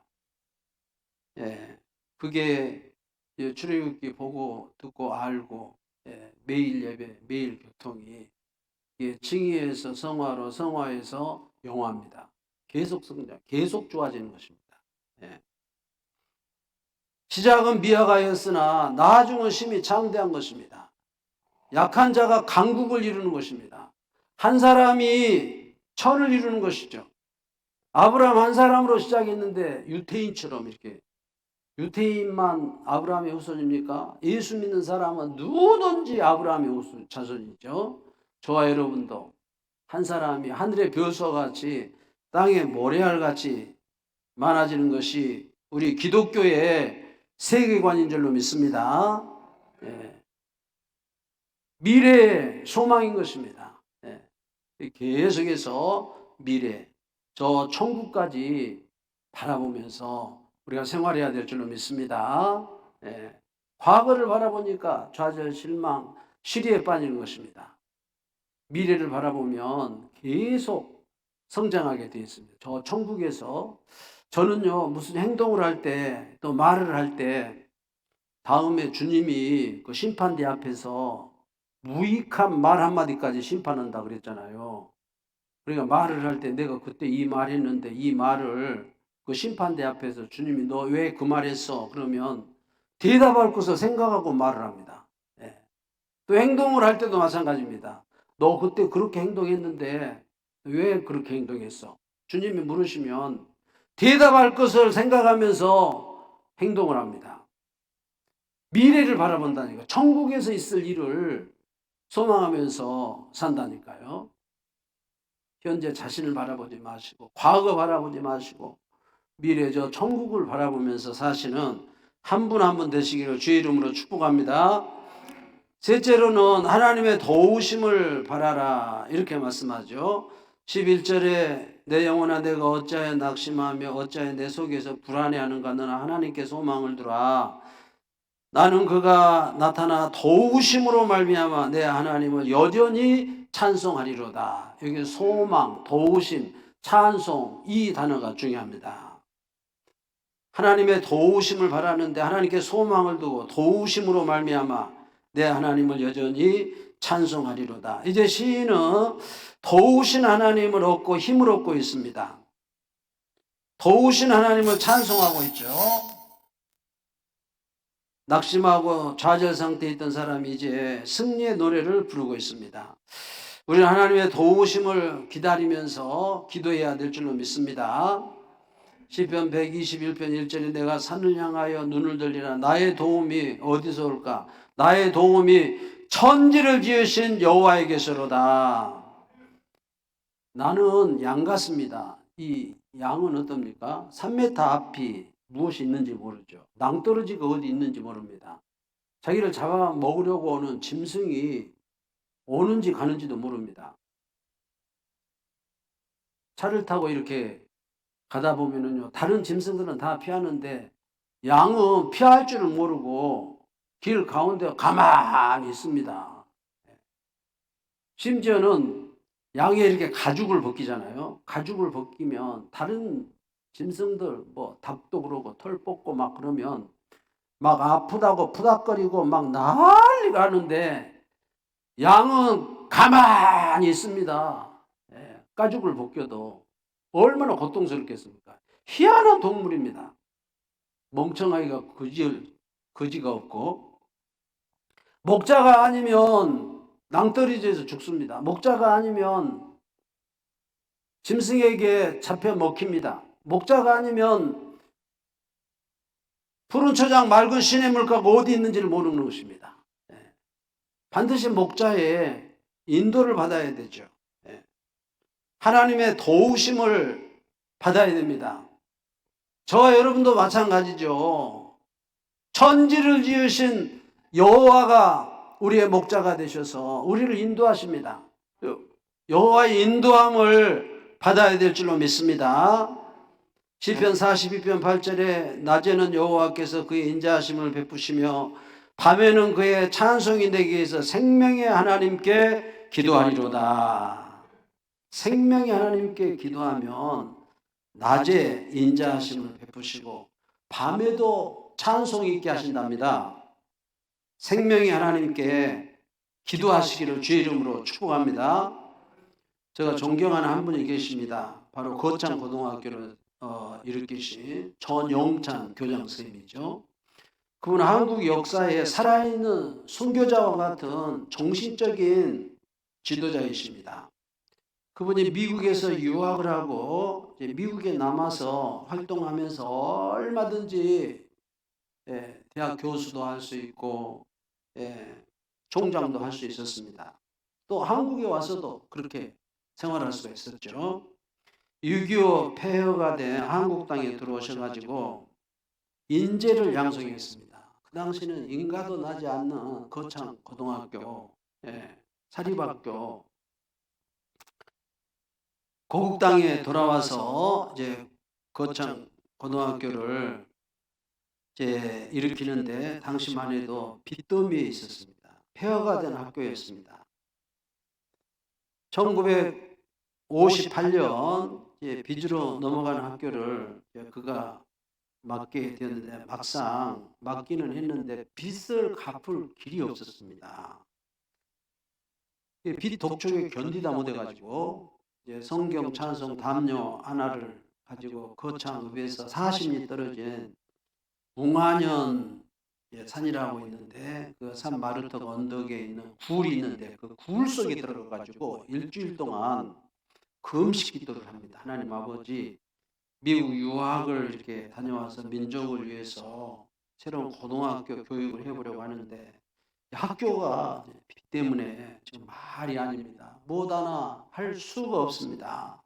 그게 출애굽기 보고 듣고 알고 매일 예배, 매일 교통이 칭의에서 성화로 성화에서 영화입니다. 계속 성장, 계속 좋아지는 것입니다. 시작은 미약하였으나 나중은 심히 장대한 것입니다. 약한 자가 강국을 이루는 것입니다. 한 사람이 천을 이루는 것이죠. 아브라함 한 사람으로 시작했는데 유태인처럼 이렇게 유대인만 아브라함의 후손입니까? 예수 믿는 사람은 누구든지 아브라함의 자손이죠. 저와 여러분도 한 사람이 하늘의 벼슬같이 땅의 모래알같이 많아지는 것이 우리 기독교의 세계관인 줄로 믿습니다. 예. 미래의 소망인 것입니다. 예. 계속해서 미래, 저 천국까지 바라보면서 우리가 생활해야 될 줄로 믿습니다. 예. 과거를 바라보니까 좌절, 실망, 시리에 빠지는 것입니다. 미래를 바라보면 계속 성장하게 되어 있습니다. 저 천국에서 저는요, 무슨 행동을 할 때, 또 말을 할 때, 다음에 주님이 그 심판대 앞에서 무익한 말 한마디까지 심판한다 그랬잖아요. 그러니까 말을 할 때 내가 그때 이 말 했는데 이 말을 그 심판대 앞에서 주님이 너 왜 그 말 했어? 그러면 대답할 것을 생각하고 말을 합니다. 예. 또 행동을 할 때도 마찬가지입니다. 너 그때 그렇게 행동했는데 왜 그렇게 행동했어? 주님이 물으시면 대답할 것을 생각하면서 행동을 합니다. 미래를 바라본다니까. 천국에서 있을 일을 소망하면서 산다니까요. 현재 자신을 바라보지 마시고 과거 바라보지 마시고 미래 저 천국을 바라보면서 사시는 한 분 한 분 되시기를 주의 이름으로 축복합니다. 셋째로는 하나님의 도우심을 바라라 이렇게 말씀하죠. 11절에 내 영혼아 내가 어찌하여 낙심하며 어찌하여 내 속에서 불안해하는가 너는 하나님께 소망을 두라. 나는 그가 나타나 도우심으로 말미암아 내 하나님을 여전히 찬송하리로다. 여기 소망, 도우심, 찬송 이 단어가 중요합니다. 하나님의 도우심을 바라는데 하나님께 소망을 두고 도우심으로 말미암아 내 하나님을 여전히 찬송하리로다. 이제 시인은 도우신 하나님을 얻고 힘을 얻고 있습니다. 도우신 하나님을 찬송하고 있죠. 낙심하고 좌절 상태에 있던 사람이 이제 승리의 노래를 부르고 있습니다. 우리는 하나님의 도우심을 기다리면서 기도해야 될 줄로 믿습니다. 시편 121편 1절에 내가 산을 향하여 눈을 들리라. 나의 도움이 어디서 올까? 나의 도움이 천지를 지으신 여호와에게서로다. 나는 양 같습니다. 이 양은 어떻습니까? 3m 앞이 무엇이 있는지 모르죠. 낭떠러지가 어디 있는지 모릅니다. 자기를 잡아 먹으려고 오는 짐승이 오는지 가는지도 모릅니다. 차를 타고 이렇게 가다 보면은요, 다른 짐승들은 다 피하는데 양은 피할 줄을 모르고 길 가운데 가만히 있습니다. 심지어는 양이 이렇게 가죽을 벗기잖아요. 가죽을 벗기면 다른 짐승들 뭐 닭도 그러고 털 뽑고 막 그러면 막 아프다고 푸닥거리고 막 난리가 나는데 양은 가만히 있습니다. 가죽을 벗겨도 얼마나 고통스럽겠습니까? 희한한 동물입니다. 멍청하기가 거지가 없고 목자가 아니면 낭떠러지에서 죽습니다. 목자가 아니면 짐승에게 잡혀 먹힙니다. 목자가 아니면 푸른 초장 맑은 시냇물가가 어디 있는지를 모르는 것입니다. 반드시 목자의 인도를 받아야 되죠. 하나님의 도우심을 받아야 됩니다. 저와 여러분도 마찬가지죠. 천지를 지으신 여호와가 우리의 목자가 되셔서 우리를 인도하십니다. 여호와의 인도함을 받아야 될 줄로 믿습니다. 시편 42편 8절에 낮에는 여호와께서 그의 인자하심을 베푸시며 밤에는 그의 찬송이 내게 위해서 생명의 하나님께 기도하리로다. 생명의 하나님께 기도하면 낮에 인자하심을 베푸시고 밤에도 찬송이 있게 하신답니다. 생명의 하나님께 기도하시기를 주의 이름으로 축복합니다. 제가 존경하는 한 분이 계십니다. 바로 거창 고등학교를 일으키신 전영찬 교장 선생님이죠. 그분은 한국 역사에 살아있는 순교자와 같은 정신적인 지도자이십니다. 그분이 미국에서 유학을 하고 이제 미국에 남아서 활동하면서 얼마든지 대학 교수도 할 수 있고 총장도 할 수 있었습니다. 또 한국에 와서도 그렇게 생활할 수가 있었죠. 6.25 폐허가 된 한국 땅에 들어오셔가지고 인재를 양성했습니다. 그 당시는 인가도 나지 않는 거창 고등학교, 사립학교, 고국 땅에 돌아와서 이제 거창 고등학교를 이제 일으키는데 당시만 해도 빚더미에 있었습니다. 폐허가 된 학교였습니다. 1958년 빚으로 넘어가는 학교를 그가 맡게 되었는데 막상 맡기는 했는데 빚을 갚을 길이 없었습니다. 빚 독촉에 견디다 못해가지고 성경 찬송 담요 하나를 가지고 거창읍에서 40리 떨어진 웅안현 산이라고 있는데 그 산 마르턱 언덕에 있는 굴이 있는데 그 굴 속에 들어가가지고 일주일 동안 금식 기도를 합니다. 하나님 아버지, 미국 유학을 이렇게 다녀와서 민족을 위해서 새로운 고등학교 교육을 해보려고 하는데 학교가 빚 때문에 지금 말이 아닙니다. 못 하나 할 수가 없습니다.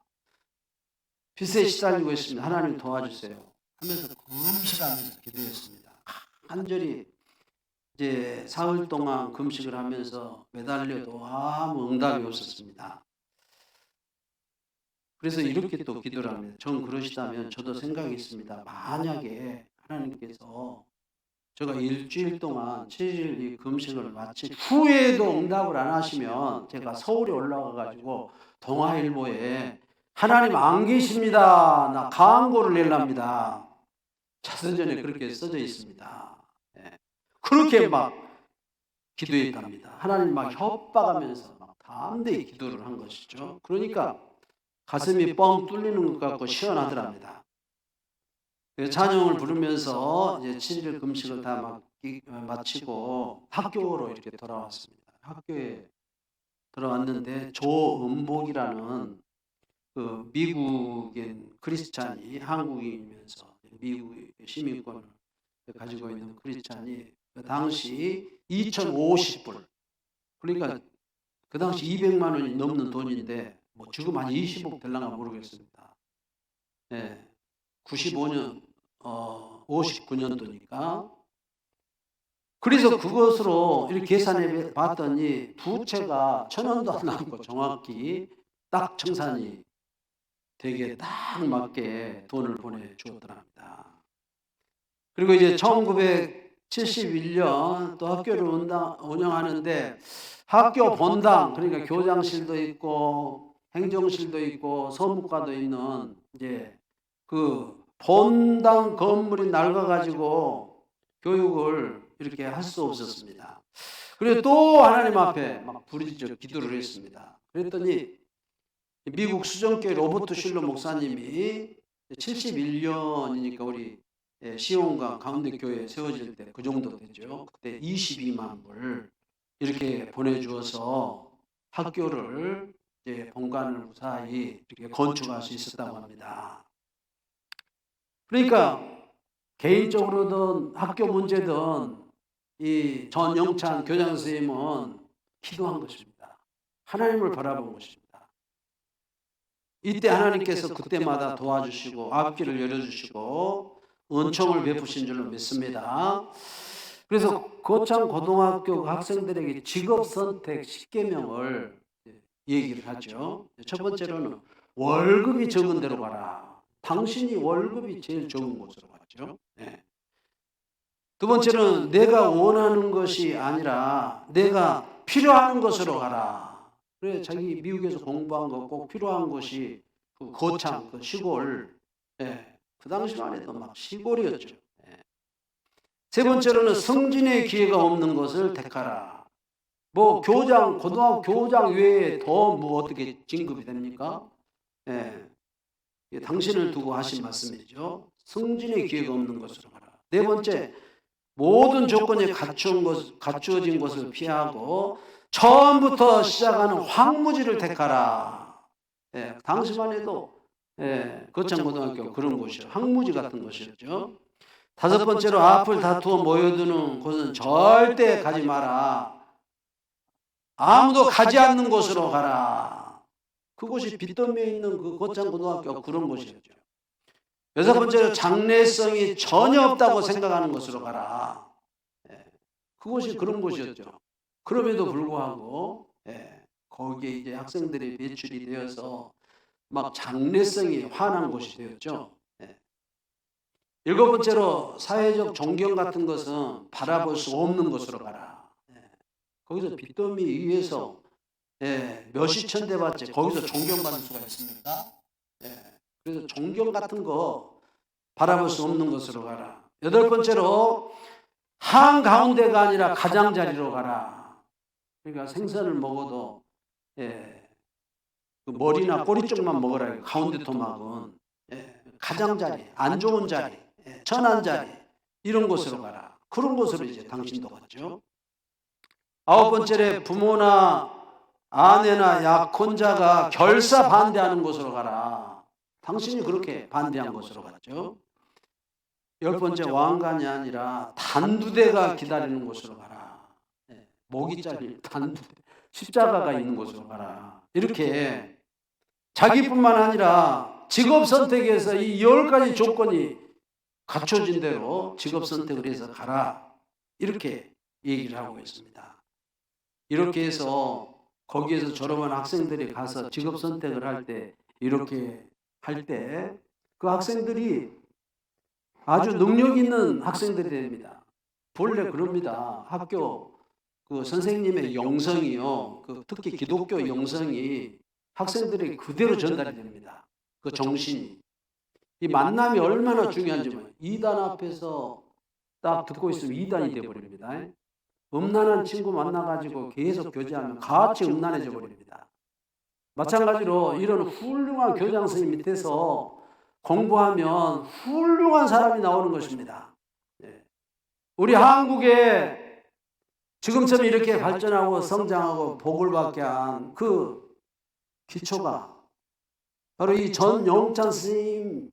빚에 시달리고 있습니다. 하나님 도와주세요 하면서 금식하면서 기도했습니다. 간절히 이제 사흘 동안 금식을 하면서 매달려도 아무 응답이 없었습니다. 그래서 이렇게 또 기도를 합니다. 전 그러시다면 저도 생각이 있습니다. 만약에 하나님께서 제가 일주일 동안 7일 이 금식을 마친 후에도 응답을 안 하시면 제가 서울에 올라가 가지고 동아일보에 하나님 안 계십니다. 나 광고를 낼랍니다. 자서전에 그렇게 써져 있습니다. 그렇게 막 기도했답니다. 하나님 막 협박하면서 막 담대히 기도를 한 것이죠. 그러니까 가슴이 뻥 뚫리는 것 같고 시원하더랍니다. 찬양을 부르면서 이제 7일 금식을 다 마치고 학교로 이렇게 돌아왔습니다. 학교에 들어왔는데 조은복이라는 그 미국인 크리스찬이 한국인이면서 미국 시민권을 가지고 있는 크리스찬이 그 당시 2,050불, 그러니까 그 당시 200만 원이 넘는 돈인데 뭐 지금 한 20억 될랑가 모르겠습니다. 95년 59년도니까. 그래서 그것으로 이렇게 계산해 봤더니 두 채가 1,000원도 안 남고 정확히 딱 청산이 되게 딱 맞게 돈을 보내주었더랍니다. 그리고 이제 1971년 또 학교를 운영하는데 학교 본당, 그러니까 교장실도 있고 행정실도 있고 서무과도 있는 이제 그 본당 건물이 낡아가지고 교육을 이렇게 할 수 없었습니다. 그래서 또 하나님 앞에 막 부르짖어 기도를 했습니다. 그랬더니 미국 수정교회 로버트 슐러 목사님이 71년이니까 우리 시온강 가운데교회 세워질 때 그 정도 되죠. 그때 22만 불 이렇게 보내주어서 학교를 이제 본관을 무사히 이렇게 건축할 수 있었다고 합니다. 그러니까 개인적으로든 학교 문제든 이 전영찬 교장 선생님은 기도한 것입니다. 하나님을 바라본 것입니다. 이때 하나님께서 그때마다 도와주시고 앞길을 열어주시고 은총을 베푸신 줄로 믿습니다. 그래서 거창 고등학교 학생들에게 직업 선택 10계명을 얘기를 하죠. 첫 번째로는 월급이 적은 데로 가라. 당신이 월급이 제일 적은 곳으로 갔죠. 두 번째는 내가 원하는 것이 아니라 내가 필요한 것으로 가라. 그래 자기 미국에서 공부한 거 꼭 필요한 것이 그 거창, 그 시골, 그 당시만 해도 막 시골이었죠. 세 번째로는 승진의 기회가 없는 것을 택하라. 뭐 교장, 고등학교 교장 외에 더 뭐 어떻게 진급이 됩니까? 당신을 두고 하신 말씀이죠. 승진의 기회가 없는 것으로 가라. 네 번째, 모든 조건이 갖추어진 것을 피하고 처음부터 시작하는 황무지를 택하라. 당시만 해도 거창고등학교 그런 곳이요. 황무지 같은 곳이었죠. 다섯 번째로 앞을 다투어 모여드는 곳은 절대 가지 마라. 아무도 가지 않는 곳으로 가라. 그곳이 빚더미에 있는 그 고창고등학교가 그런 곳이었죠. 여섯 번째로 장래성이 전혀 없다고 생각하는 곳으로 가라. 그곳이 그런 곳이었죠. 그럼에도 불구하고 거기에 이제 학생들이 배출이 되어서 막 장래성이 환한 곳이 되었죠. 일곱 번째로 사회적 존경 같은 것은 바라볼 수 없는 곳으로 가라. 거기서 빚더미 위에서 몇십 천대 받지 거기서 존경받을 수가 있습니까? 그래서 존경 같은 거 바라볼 수 없는 곳으로 가라. 여덟 번째로 한가운데가 아니라 가장자리로 가라. 그러니까 생선을 먹어도 그 머리나 꼬리 쪽만 먹으라. 가운데 토막은 가장자리, 안 좋은 자리, 천한 자리 이런 곳으로 가라. 그런 곳으로 이제 당신도 갔죠. 아홉 번째로 부모나 아내나 약혼자가 결사 반대하는 곳으로 가라. 당신이 그렇게 반대한 곳으로 갔죠. 열 번째 왕관이 아니라 단두대가 기다리는 곳으로 가라. 목이 잘린 단두대, 십자가가 있는 곳으로 가라. 이렇게 자기뿐만 아니라 직업 선택에서 이 10가지 조건이 갖춰진 대로 직업 선택을 해서 가라. 이렇게 얘기를 하고 있습니다. 이렇게 해서 거기에서 졸업한 학생들이 가서 직업 선택을 할 때 이렇게 할 때 그 학생들이 아주 능력 있는 학생들이 됩니다. 본래 그럽니다. 학교 그 선생님의 영성이요, 그 특히 기독교 영성이 학생들에게 그대로 전달이 됩니다. 그 정신이. 이 만남이 얼마나 중요한지 이단 앞에서 딱 듣고 있으면 이단이 되어버립니다. 음란한 친구 만나가지고 계속 교제하면 같이 음란해져 버립니다. 마찬가지로 이런 훌륭한 교장 선생님 밑에서 공부하면 훌륭한 사람이 나오는 것입니다. 우리 한국에 지금처럼 이렇게 발전하고 성장하고 복을 받게 한 그 기초가 바로 이 전영찬 스님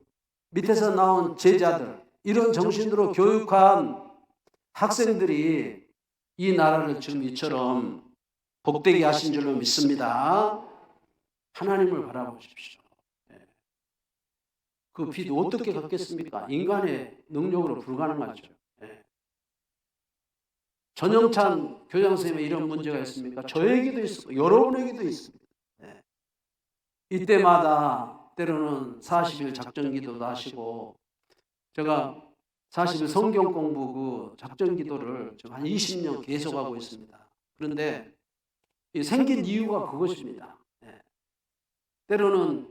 밑에서 나온 제자들, 이런 정신으로 교육한 학생들이 이 나라를 지금 이처럼 복되게 하신 줄로 믿습니다. 하나님을 바라보십시오. 그 빚 어떻게 갚겠습니까? 인간의 능력으로 불가능하죠. 전영찬 교장 선생님의 이런 문제가 있습니까? 저에게도 있고 여러분에게도 있습니다. 이때마다 때로는 40일 작전 기도도 하시고, 제가 40일 성경 공부 그 작전 기도를 지금 한 20년 계속하고 있습니다. 그런데 생긴 이유가 그것입니다. 때로는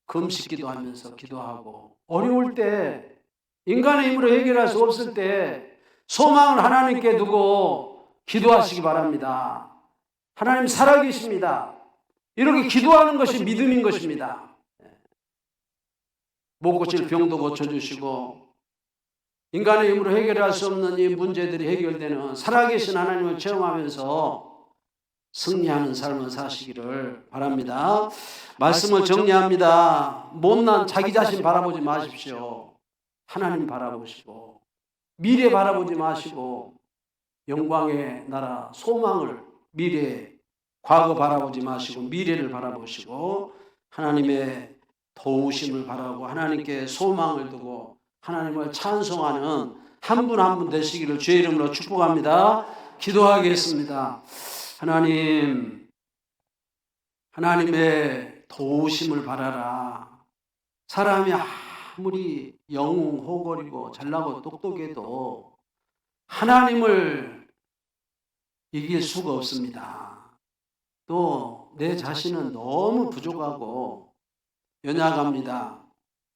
금식 기도하면서 기도하고, 어려울 때 인간의 힘으로 해결할 수 없을 때 소망을 하나님께 두고 기도하시기 바랍니다. 하나님 살아계십니다. 이렇게 기도하는 것이 믿음인 것입니다. 못 고칠 병도 고쳐주시고, 인간의 힘으로 해결할 수 없는 이 문제들이 해결되는 살아계신 하나님을 체험하면서 승리하는 삶을 사시기를 바랍니다. 말씀을 정리합니다. 못난 자기 자신 바라보지 마십시오. 하나님 바라보시고, 미래 바라보지 마시고, 영광의 나라 소망을, 미래, 과거 바라보지 마시고 미래를 바라보시고 하나님의 도우심을 바라고 하나님께 소망을 두고 하나님을 찬송하는 한 분 한 분 되시기를 주의 이름으로 축복합니다. 기도하겠습니다. 하나님, 하나님의 도우심을 바라라. 사람이 아무리 영웅 호걸이고 잘나고 똑똑해도 하나님을 이길 수가 없습니다. 또 내 자신은 너무 부족하고 연약합니다.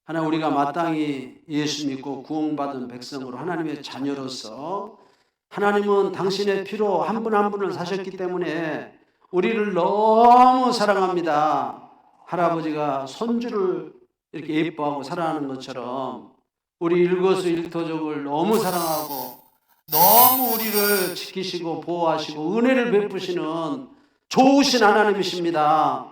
하나님, 우리가 마땅히 예수 믿고 구원받은 백성으로 하나님의 자녀로서 하나님은 당신의 피로 한 분 한 분을 사셨기 때문에 우리를 너무 사랑합니다. 할아버지가 손주를 이렇게 예뻐하고 사랑하는 것처럼 우리 일거수일투족을 너무 사랑하고 너무 우리를 지키시고 보호하시고 은혜를 베푸시는 좋으신 하나님이십니다.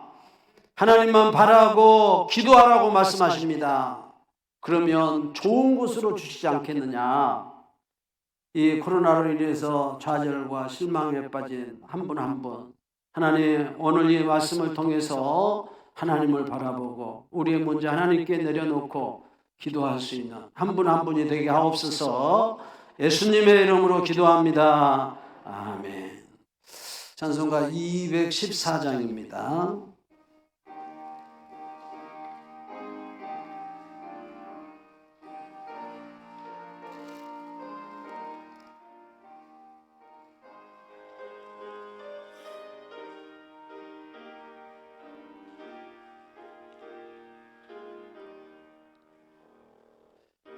하나님만 바라고 기도하라고 말씀하십니다. 그러면 좋은 곳으로 주시지 않겠느냐. 이 코로나로 인해서 좌절과 실망에 빠진 한 분 한 분, 하나님 오늘 이 말씀을 통해서 하나님을 바라보고 우리의 문제 하나님께 내려놓고 기도할 수 있는 한 분 한 분이 되게 하옵소서. 예수님의 이름으로 기도합니다. 아멘. 찬송가 214장입니다.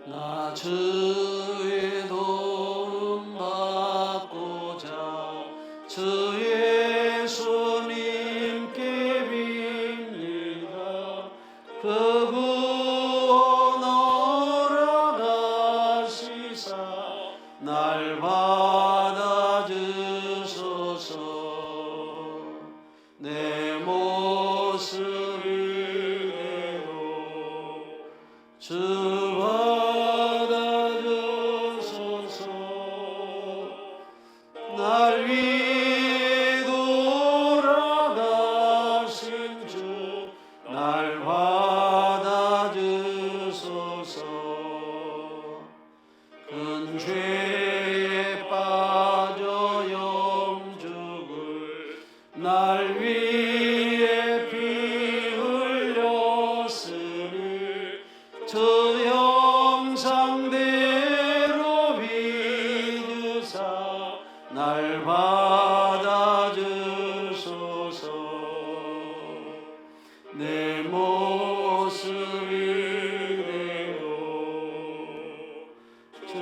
나 주의 도움 받고자 주 예수님께 빕니다. 그 구원 허락하시사 날 받아주소서. 내 모습 이대로 주 날 위해 돌아가신 주 날 받아주소서. 큰 죄에 빠져 영죽을 날 위해 피 흘렸으니 저 형상대로 빚으사 날 받아주소서. 내 모습 이대로 주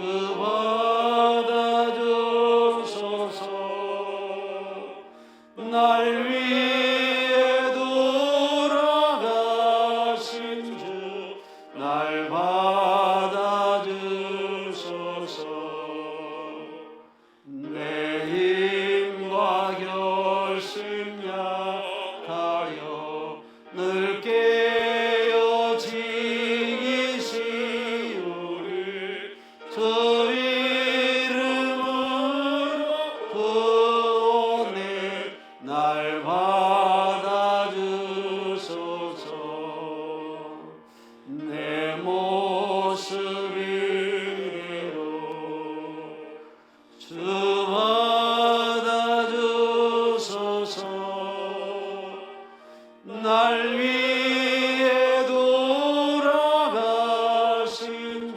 받아주소서. 날 위해 돌아가신 주 날 받아주소서. 내 힘과 결심 약하여 늘 깨어 지키시오리. 주 이름으로 구원해 날 받아주소서. 내 모습 이대로 주 받아주소서. 날 위해 돌아가신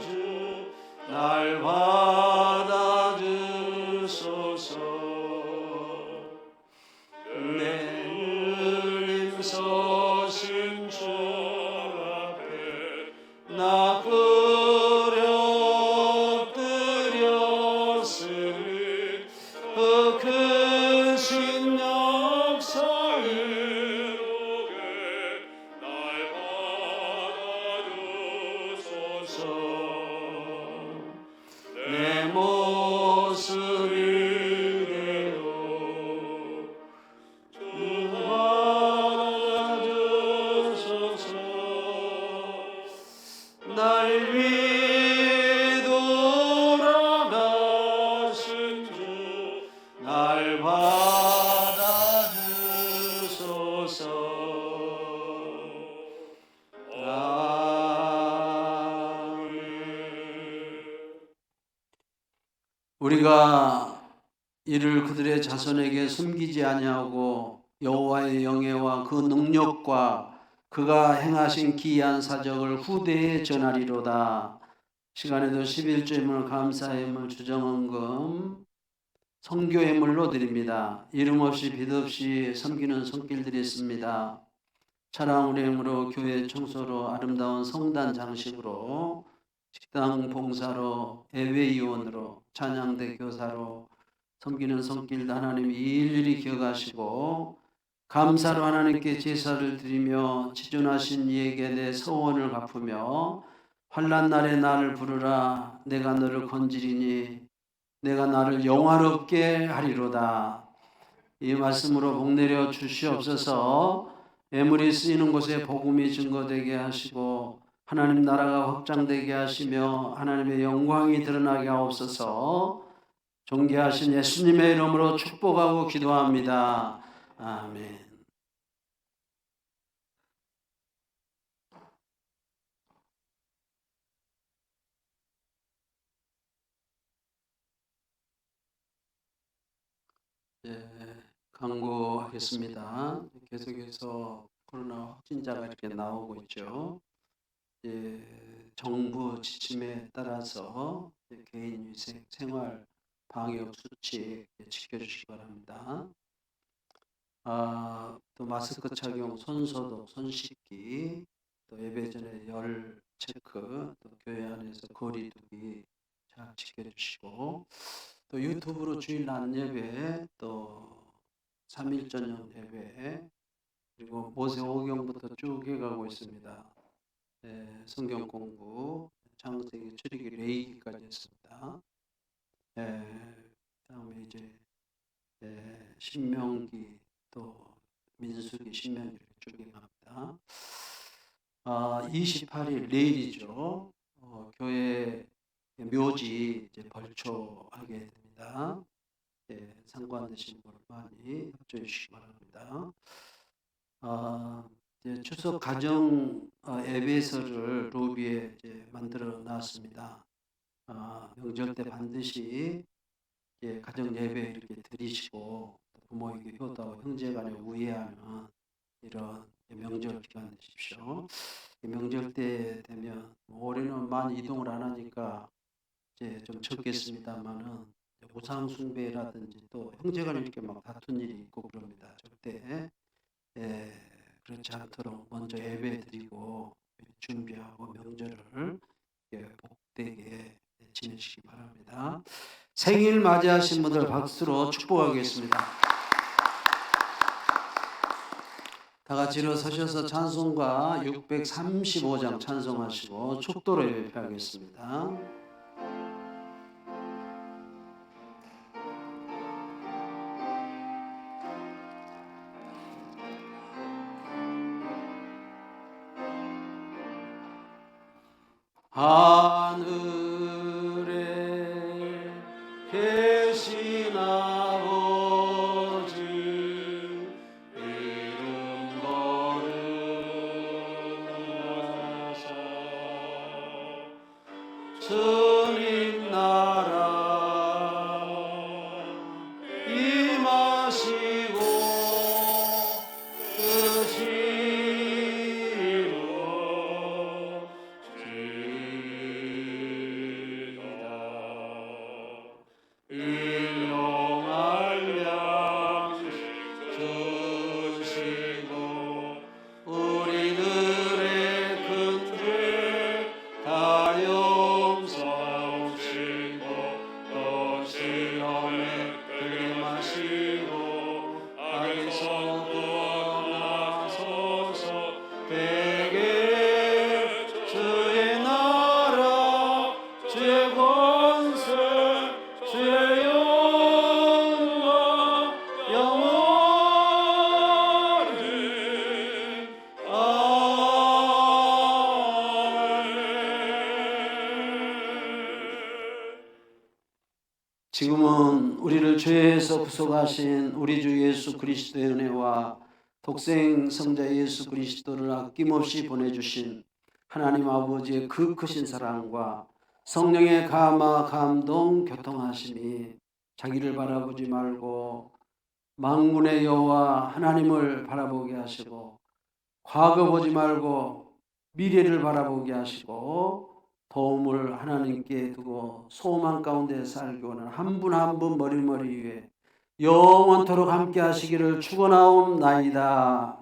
주 날 받아주소서. 내 은림 서신 주 앞에 나 엎드렸으니 그 크신 역사 이루게 날 받아주소서. 내 모습 이대로 주 받아주소서. 날 위해 돌아가신 주 날 받아주소서. 아멘. 우리가 이를 그들의 자손에게 숨기지 아니하고 여호와의 영예와 그 능력과 그가 행하신 기이한 사적을 후대에 전하리로다. 시간에도 11조임을 감사임을 주정헌금 선교예물로 드립니다. 이름 없이 빛 없이 섬기는 손길들이 있습니다. 차량 운행으로 교회 청소로 아름다운 성단 장식으로 식당 봉사로 예외위원으로 찬양대 교사로 섬기는 손길도 하나님이 일일이 기억하시고 감사로 하나님께 제사를 드리며 지존하신 이에게 내 소원을 갚으며 환난 날에 나를 부르라. 내가 너를 건지리니 내가 나를 영화롭게 하리로다. 이 말씀으로 복 내려 주시옵소서. 예물이 쓰이는 곳에 복음이 증거되게 하시고 하나님 나라가 확장되게 하시며 하나님의 영광이 드러나게 하옵소서. 존귀하신 예수님의 이름으로 축복하고 기도합니다. 아멘. 강구하겠습니다. 계속해서 코로나 확진자가 이렇게 나오고 있죠. 정부 지침에 따라서 개인 위생, 생활 방역 수칙 지켜주시기 바랍니다. 또 마스크 착용, 손 소독, 손 씻기, 또 예배 전에 열 체크, 또 교회 안에서 거리 두기 잘 지켜주시고, 또 유튜브로 주일 낮 예배, 또 3일 저녁 예배, 그리고 모세오경부터 쭉 해가고 있습니다. 성경 공부, 창세기, 출애굽기, 레위기까지 했습니다. 다음에 이제 신명기, 또 민수기, 신명기 쭉 해갑니다. 28일 내일이죠. 교회 묘지 이제 벌초하게 됩니다. 상관되신 분 많이 협조해 주시기 바랍니다. 추석 가정 예배서를 로비에 이제 만들어 놨습니다. 명절 때 반드시 가정 예배 이렇게 드리시고 부모에게 효도하고 형제간에 우애하는 이런 명절 기간 되십시오. 명절 때 되면 올해는 많이 이동을 안 하니까 이제 좀 적겠습니다만은 우상 숭배라든지 또 형제간에 이렇게 막 다툰 일이 있고 그럽니다. 절대 그렇지 않도록 먼저 예배 드리고 준비하고 명절을 복되게 지내시기 바랍니다. 생일 맞이하신 분들 박수로 축복하겠습니다. 다 같이 일어서셔서 찬송가 635장 찬송하시고 축도로 예배하겠습니다. 하늘에 계신 아버지 이름 거룩하사 주님 나라 임하시고 뜻이 일용할 양식 주시고 우리들의 큰 죄 다 용서하옵시고 또 시험에 들게 마시고 악에서 구원하소서. 대개 주의 나라 주의 권세 주의 영광 영원히 지금은 우리를 죄에서 구속하신 우리 주 예수 그리스도의 은혜와 독생 성자 예수 그리스도를 아낌없이 보내주신 하나님 아버지의 그 크신 사랑과 성령의 감화 감동 교통하심이 자기를 바라보지 말고 만군의 여호와 하나님을 바라보게 하시고 과거 보지 말고 미래를 바라보게 하시고 도움을 하나님께 두고 소망 가운데 살기 원하는 한 분 한 분 머리머리 위에 영원토록 함께 하시기를 축원하옵나이다.